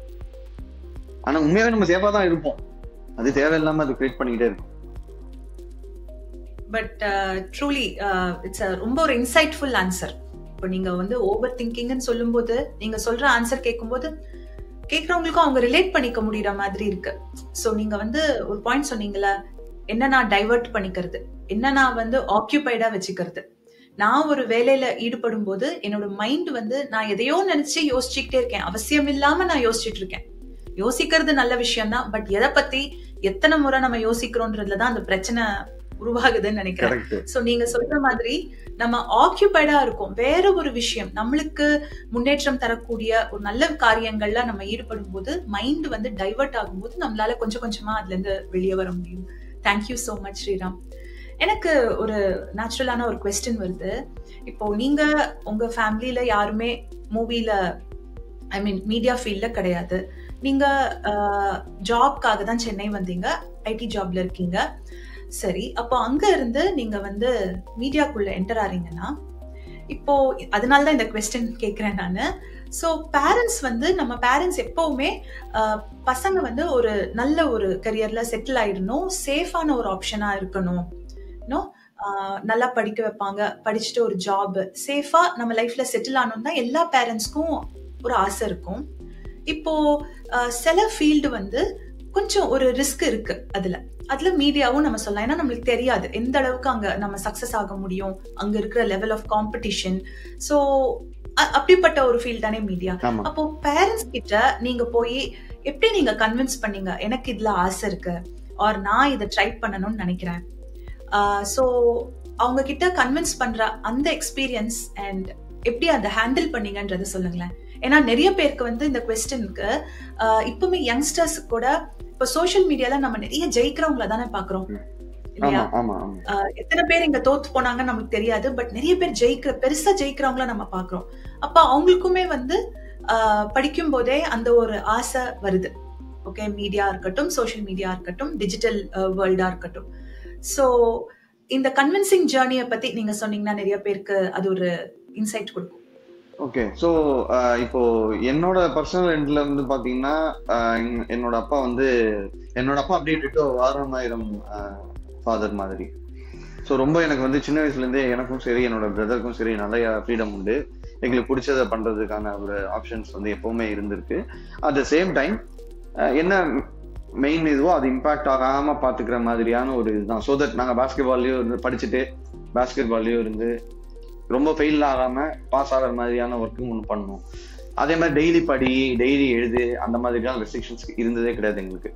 ஆனா உண்மையாவே நம்ம சேஃபா தான் இருப்போம், அது தேவையில்லாம அது கிரியேட் பண்ணிக்கிட்டே இருக்கும். பட் ட்ரூலி இட்ஸ் ரொம்ப ஒரு இன்சைட்ஃபுல் ஆன்சர். இப்போ நீங்க வந்து ஓவர் திங்கிங்னு சொல்லும்போது, நீங்க சொல்ற ஆன்சர் கேட்கும்போது கேட்கறவங்களுக்கும் அவங்க ரிலேட் பண்ணிக்க முடியற மாதிரி இருக்கு. ஸோ நீங்க வந்து ஒரு பாயிண்ட் சொன்னீங்களா, என்ன நான் டைவர்ட் பண்ணிக்கிறது, என்ன நான் வந்து ஆக்கியூபைடா வச்சுக்கிறது. நான் ஒரு வேலையில ஈடுபடும் போது என்னோட மைண்ட் வந்து நான் எதையோ நினைச்சு யோசிச்சுக்கிட்டே இருக்கேன், அவசியம் இல்லாம நான் யோசிச்சுட்டு இருக்கேன். யோசிக்கிறது நல்ல விஷயம் தான், பட் எதை பத்தி எத்தனை முறை நம்ம யோசிக்கிறோன்றதுலதான் அந்த பிரச்சனை உருவாகுதுன்னு நினைக்கிறேன். சோ நீங்க சொல்ற மாதிரி நம்ம ஆக்கியூபைடா இருக்கும், வேற ஒரு விஷயம் நம்மளுக்கு முன்னேற்றம் தரக்கூடிய ஒரு நல்ல காரியங்கள்ல நம்ம ஈடுபடும் போது மைண்ட் வந்து டைவர்ட் ஆகும்போது நம்மளால கொஞ்சம் கொஞ்சமா அதுல இருந்து வெளியே வர முடியும். Thank you so much Sriram. எனக்கு ஒரு நேச்சுரலான ஒரு குவெஸ்டின் வருது. இப்போ நீங்க உங்க ஃபேமிலியில யாருமே மூவில மீடியா ஃபீல்ட்ல கிடையாது. நீங்க ஜாப்காக தான் சென்னை வந்தீங்க, ஐடி ஜாப்ல இருக்கீங்க. சரி, அப்போ அங்க இருந்து நீங்க வந்து மீடியாக்குள்ள என்டர் ஆறீங்கன்னா, இப்போ அதனாலதான் இந்த குவெஸ்டின் கேட்கிறேன் நானு. சோ பேரண்ட்ஸ் வந்து, நம்ம பேரண்ட்ஸ் எப்பவுமே பசங்க வந்து ஒரு நல்ல ஒரு கரியர்ல செட்டில் ஆயிடணும், சேஃபான ஒரு ஆப்ஷனா இருக்கணும், நல்லா படிக்க வைப்பாங்க, படிச்சுட்டு ஒரு ஜாப் சேஃபா நம்ம லைஃப்ல செட்டில் ஆகணும் தான் எல்லா பேரண்ட்ஸ்க்கும் ஒரு ஆசை இருக்கும். இப்போ சில ஃபீல்டு வந்து கொஞ்சம் ஒரு ரிஸ்க் இருக்கு, அதுல மீடியாவும் நம்ம சொல்லலாம். ஏன்னா நம்மளுக்கு தெரியாது எந்த அளவுக்கு அங்க நம்ம சக்சஸ் ஆக முடியும், அங்க இருக்கிற லெவல் ஆஃப் காம்படிஷன். சோ அப்படிப்பட்ட ஒரு ஃபீல்ட் தானே மீடியா. அப்போ பேரண்ட்ஸ் கிட்ட நீங்க போய் எப்படி நீங்க கன்வின்ஸ் பண்ணீங்க, எனக்கு இதுல ஆசை இருக்கு ஆர் நான் இதை ட்ரை பண்ணணும்னு நினைக்கிறேன். சோ அவங்க கிட்ட கன்வின்ஸ் பண்ற அந்த எக்ஸ்பீரியன்ஸ் அண்ட் எப்படி அதை ஹேண்டில் பண்ணீங்கன்றத சொல்லுங்களேன். ஏன்னா நிறைய பேருக்கு வந்து இந்த குவெஸ்டனுக்கு இப்பவுமே யங்ஸ்டர்ஸ் கூட இப்ப சோசியல் மீடியால நம்ம நிறைய ஜெயிக்கிறவங்கள தானே பாக்குறோம் இல்லையா? எத்தனை பேர் இங்க தோத்து போனாங்கன்னு நமக்கு தெரியாது, பட் நிறைய பேர் பெருசா ஜெயிக்கிறவங்கள நம்ம பாக்குறோம். அப்ப அவங்களுக்குமே வந்து படிக்கும் போதே அந்த ஒரு ஆசை வருது. ஓகே, மீடியா இருக்கட்டும், சோசியல் மீடியா இருக்கட்டும், டிஜிட்டல் வேர்ல்டா இருக்கட்டும். சோ இந்த கன்வின்சிங் ஜேர்னியை பத்தி நீங்க சொன்னீங்கன்னா நிறைய பேருக்கு அது ஒரு இன்சைட் கொடுக்கும். ஓகே, ஸோ இப்போ என்னோட பர்சனல் எண்ட்ல வந்து பாத்தீங்கன்னா, என்னோட அப்பா அப்படியே டிட்டோ வாரணமாயிரம் ஃபாதர் மாதிரி. ஸோ ரொம்ப எனக்கு வந்து சின்ன வயசுல இருந்தே எனக்கும் சரி என்னோட பிரதருக்கும் சரி நிறைய ஃப்ரீடம் உண்டு. எங்களுக்கு பிடிச்சதை பண்றதுக்கான ஒரு ஆப்ஷன்ஸ் வந்து எப்பவுமே இருந்திருக்கு. அட் த சேம் டைம் என்ன மெயின் இதுவோ அது இம்பாக்ட் ஆகாம பாத்துக்கிற மாதிரியான ஒரு இதுதான். ஸோ தட் நாங்கள் பாஸ்கெட்பால்லையும் இருந்து படிச்சுட்டு பாஸ்கெட்பால்லையும் இருந்து ரொம்ப ஃபெயில் ஆகாம பாஸ் ஆகிற மாதிரியான ஒர்க்கும் ஒன்று பண்ணணும். அதே மாதிரி டெய்லி எழுது, அந்த மாதிரியான ரெஸ்ட்ரிக்ஷன்ஸ் இருந்ததே கிடையாது எங்களுக்கு.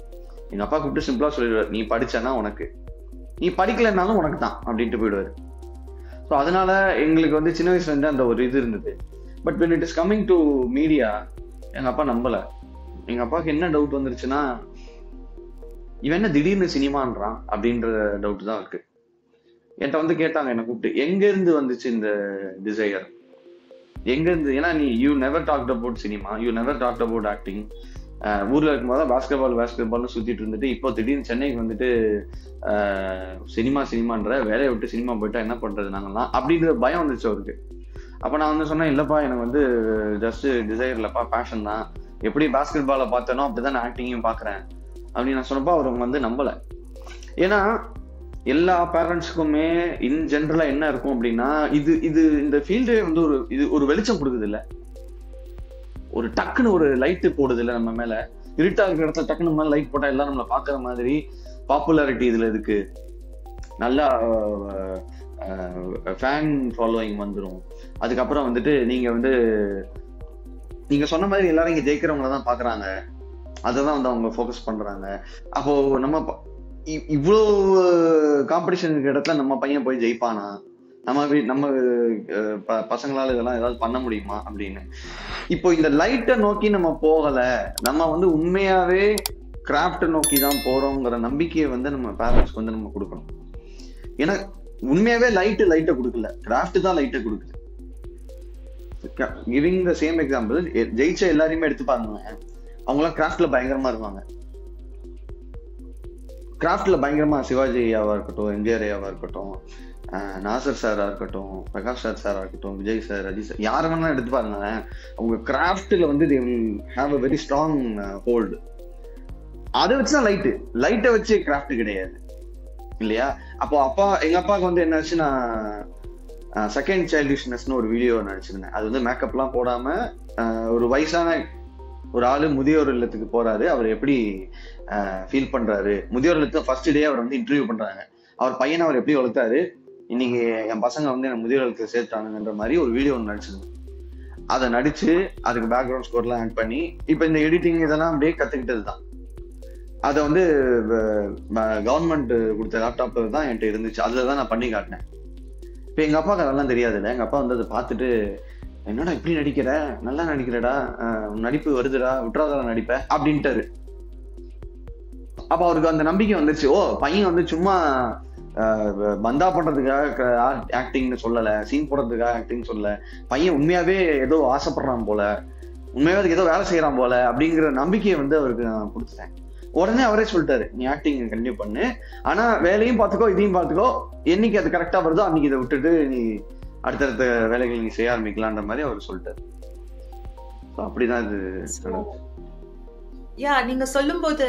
எங்க அப்பா கூப்பிட்டு சிம்பிளா சொல்லிடுவார், நீ படிச்சனா உனக்கு, நீ படிக்கலைன்னாலும் உனக்கு தான் அப்படின்ட்டு போயிடுவாரு. ஸோ அதனால எங்களுக்கு வந்து சின்ன வயசுல இருந்து அந்த ஒரு இது இருந்தது. But when it is coming to media, எங்க அப்பா நம்பல. எங்க அப்பாவுக்கு என்ன டவுட் வந்துருச்சுன்னா, இவன் என்ன திடீர்னு சினிமான்றான் அப்படின்ற டவுட் தான் இருக்கு. என்கிட்ட வந்து கேட்டாங்க, என்ன கூப்பிட்டு, எங்க இருந்து வந்துச்சு இந்த டிசையர், எங்க இருந்து? ஏன்னா you never talked about cinema, you never talked about acting, ஊர்ல இருக்கும்போது பாஸ்கெட் பால்னு சுத்திட்டு இருந்துட்டு இப்போ திடீர்னு சென்னைக்கு வந்துட்டு சினிமான்ற வேலையை விட்டு சினிமா போயிட்டா என்ன பண்றது நாங்கெல்லாம் அப்படின்ற பயம் வந்துச்சு அவருக்கு. அப்ப நான் வந்து சொன்னேன், இல்லப்பா எனக்கு வந்து ஜஸ்ட் டிசைர் இல்லப்பா, பேஷன் தான். எப்படி பாஸ்கெட் பாலை பார்த்தேனோ அப்படிதான் நான் ஆக்டிங்கையும் பாக்குறேன் அப்படின்னு நான் சொன்னப்போ அவர் வந்து நம்பல. ஏன்னா எல்லா பேரண்ட்ஸுக்குமே இன் ஜென்ரலா என்ன இருக்கும் அப்படின்னா, இந்த ஃபீல்டே வந்து ஒரு வெளிச்சம் கொடுக்குது இல்ல, ஒரு டக்குன்னு ஒரு லைட்டு போடுது இல்ல நம்ம மேல. இருட்டா இருக்கிற இடத்துல டக்குன்னு மேல லைட் போட்டா எல்லாம் நம்மளை பாக்குற மாதிரி பாப்புலாரிட்டி இதுல இருக்கு, நல்லா ஃபேன் ஃபாலோயிங் வந்துடும். அதுக்கப்புறம் வந்துட்டு நீங்க சொன்ன மாதிரி எல்லாரும் இங்க ஜெயிக்கிறவங்கள தான் பாக்குறாங்க, அததான் வந்து அவங்க ஃபோக்கஸ் பண்றாங்க. அப்போ நம்ம இவ்வளவு காம்படிஷன் இடத்துல நம்ம பையன் போய் ஜெயிப்பானா, நம்ம பசங்களால இதெல்லாம் ஏதாவது பண்ண முடியுமா அப்படின்னு. இப்போ இந்த லைட்டை நோக்கி நம்ம போகல, நம்ம வந்து உண்மையாவே கிராஃப்ட் நோக்கி தான் போறோங்கிற நம்பிக்கையை வந்து நம்ம பேரண்ட்ஸ்க்கு வந்து நம்ம கொடுக்கணும். ஏன்னா உண்மையாவே லைட்டை கொடுக்கல, கிராஃப்ட் தான் லைட்டை கொடுக்குது. கிவிங் த சேம் எக்ஸாம்பிள், ஜெயிச்ச எல்லாரையுமே எடுத்து பாருங்க, அவங்களாம் கிராஃப்ட்ல பயங்கரமா இருப்பாங்க. கிராஃப்ட்ல பயங்கரமா சிவாஜி ஐயாவா இருக்கட்டும், எம்ஜிஆர் ஐயாவா இருக்கட்டும், நாசர் சாரா இருக்கட்டும், பிரகாஷ் ராஜ் சாரா இருக்கட்டும், விஜய் சார், அஜித் சார், யாரை வேணா எடுத்து பாருங்க, அவங்க கிராஃப்ட்ல வந்து they will have a very strong hold. அதை வச்சுதான் லைட்டை வச்சு கிராஃப்ட் கிடையாது இல்லையா. அப்போ எங்க அப்பாவுக்கு வந்து என்ன ஆச்சுன்னா, செகண்ட் சைல்டிஷ்னஸ்னு ஒரு வீடியோ நினைச்சிருந்தேன். அது வந்து மேக்கப் எல்லாம் போடாம ஒரு வயசான ஒரு ஆளு முதியோர் இல்லத்துக்கு போறாரு, அவர் எப்படி ஃபீல் பண்றாரு, முதியோர் இல்லத்துக்கு ஃபர்ஸ்ட் டே அவர் வந்து இன்டர்வியூ பண்றாங்க, அவர் பையனை அவர் எப்படி வளர்த்தாரு, இன்னைக்கு என் பசங்க வந்து என்ன முதியோர் இல்லத்துக்கு சேர்த்தானுங்கன்ற மாதிரி ஒரு வீடியோ ஒன்று நடிச்சிருந்தேன். அதை நடிச்சு அதுக்கு பேக்ரவுண்ட் ஸ்கோர்லாம் ஆட் பண்ணி இப்ப இந்த எடிட்டிங் இதெல்லாம் அப்படியே கத்துக்கிட்டது தான். அதை வந்து கவர்மெண்ட் கொடுத்த லேப்டாப் தான் என்கிட்ட இருந்துச்சு, அதுலதான் நான் பண்ணி காட்டினேன். இப்ப எங்க அப்பாவுக்கு அதெல்லாம் தெரியாது இல்லை. எங்க அப்பா வந்து அதை பார்த்துட்டு, என்னடா இப்படி நடிக்கிற, நல்லா நடிக்கிறடா, நடிப்பு வருதுடா, விட்டுறாதான் நடிப்ப அப்படின்ட்டாரு. அப்ப அவருக்கு அந்த நம்பிக்கை வந்துருச்சு, ஓ பையன் வந்து சும்மா பந்தா பண்றதுக்காக ஆக்டிங்னு சொல்லல, சீன் போடுறதுக்காக ஆக்டிங் சொல்லல, பையன் உண்மையாவே ஏதோ ஆசைப்படுறான் போல, உண்மையாவே அதுக்கு ஏதோ வேலை செய்யறான் போல அப்படிங்கிற நம்பிக்கையை வந்து அவருக்கு நான் கொடுத்துட்டேன். உடனே அவரே சொல்லிட்டாரு, நீ ஆக்டிங் கண்டினியூ பண்ணு, ஆனா வேலையும் பார்த்துக்கோ இதையும் பார்த்துக்கோ, என்னைக்கு அது கரெக்டா வருதோ அன்னைக்கு இதை விட்டுட்டு நீ அடுத்தடுத்த வேலைகள் நீ செய்ய ஆரம்பிக்கலான்ற மாதிரி அவர் சொல்லிட்டாரு. அப்படிதான் இது. நீங்க சொல்லும் போது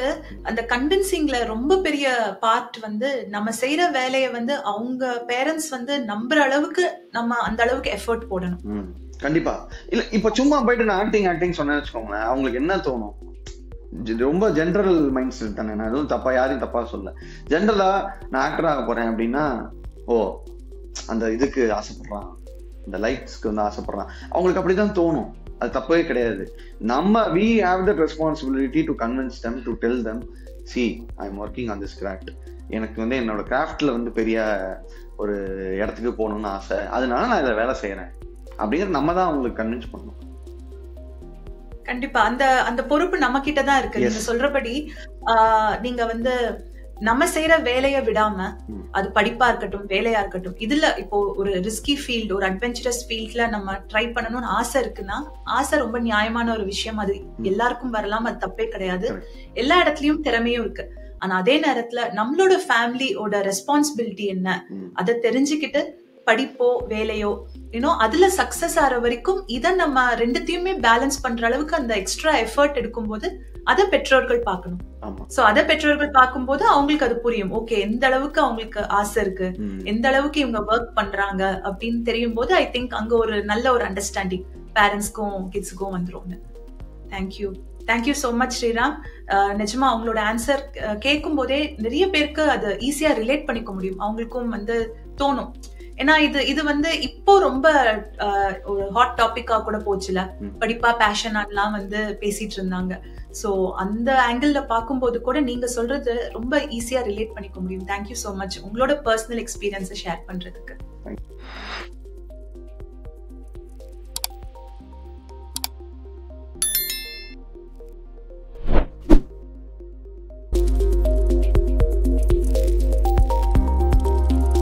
அந்த கன்வின்சிங்ல ரொம்ப பெரிய பார்ட் வந்து நம்ம செய்யற வேலையை வந்து அவங்க பேரண்ட்ஸ் வந்து நம்புற அளவுக்கு நம்ம அந்த அளவுக்கு எஃபர்ட் போடணும். கண்டிப்பா இல்ல. இப்ப சும்மா போயிட்டு நான் ஆக்டிங் சொன்னேன்னு வச்சுக்கோங்களேன், அவங்களுக்கு என்ன தோணும், ரொம்ப ஜென்ரல் மைண்ட் செட் தானே, நான் எதுவும் யாரையும் தப்பா சொல்ல, ஜென்ரலா நான் ஆக்டர் ஆக போறேன் அப்படின்னா, ஓ அந்த இதுக்கு ஆசைப்படுறான், இந்த லைட்ஸ்க்கு வந்து ஆசைப்படுறான், அவங்களுக்கு அப்படிதான் தோணும். அது தப்பவே கிடையாது. நம்ம we have the responsibility to convince them, to tell them, see I am working on this craft, எனக்கு வந்து என்னோட கிராஃப்ட்ல வந்து பெரிய ஒரு இடத்துக்கு போகணும்னு ஆசை, அதனால நான் இதை வேலை செய்யறேன் அப்படிங்கிற நம்ம தான் அவங்களுக்கு கன்வின்ஸ் பண்ணணும். கண்டிப்பா அந்த பொறுப்பு நம்ம கிட்டதான் இருக்கு. நீங்க சொல்றபடி நீங்க வந்து நம்ம செய்யற வேலையை விடாம, அது படிப்பா இருக்கட்டும் வேலையா இருக்கட்டும், இதுல இப்போ ஒரு ரிஸ்கி ஃபீல்ட், ஒரு அட்வென்ச்சரஸ் ஃபீல்ட்ல நம்ம ட்ரை பண்ணணும்னு ஆசை இருக்குன்னா, ஆசை ரொம்ப நியாயமான ஒரு விஷயம், அது எல்லாருக்கும் வரலாம், அது தப்பே கிடையாது. எல்லா இடத்துலயும் திறமையும் இருக்கு. ஆனா அதே நேரத்துல நம்மளோட ஃபேமிலியோட ரெஸ்பான்சிபிலிட்டி என்ன, அதை தெரிஞ்சுக்கிட்டு படிப்போ வேலையோ அதுல சக்சஸ் ஆற வரைக்கும் இதை நம்ம ரெண்டுத்தையுமே பேலன்ஸ் பண்ற அளவுக்கு அந்த எக்ஸ்ட்ரா எஃபர்ட் எடுக்கும் போது அதை பெற்றோர்கள் பார்க்கணும். சோ அதை பெற்றோர்கள் பார்க்கும்போது அவங்களுக்கு அது புரியும், ஓகே எந்த அளவுக்கு அவங்களுக்கு ஆசை இருக்கு, எந்த அளவுக்கு இவங்க ஒர்க் பண்றாங்க அப்படின்னு தெரியும் போது ஐ திங்க் அங்க ஒரு நல்ல ஒரு அண்டர்ஸ்டாண்டிங் பேரண்ட்ஸ்க்கும் கிட்ஸுக்கும் வந்துரும். Thank you so much Sriram. நிஜமா அவங்களோட ஆன்சர் கேட்கும் போதே நிறைய பேருக்கு அது ஈஸியா ரிலேட் பண்ணிக்க முடியும், அவங்களுக்கும் வந்து தோணும். ஏன்னா இது வந்து இப்போ ரொம்ப ஒரு ஹாட் டாபிக்கா கூட போச்சுல, படிப்பா பேஷனாலாம் வந்து பேசிட்டு இருந்தாங்க. சோ அந்த ஆங்கிள் பார்க்கும்போது கூட நீங்க சொல்றது ரொம்ப ஈஸியா ரிலேட் பண்ணிக்க முடியும். தேங்க்யூ சோ மச் உங்களோட பர்சனல் எக்ஸ்பீரியன்ஸை ஷேர் பண்றதுக்கு.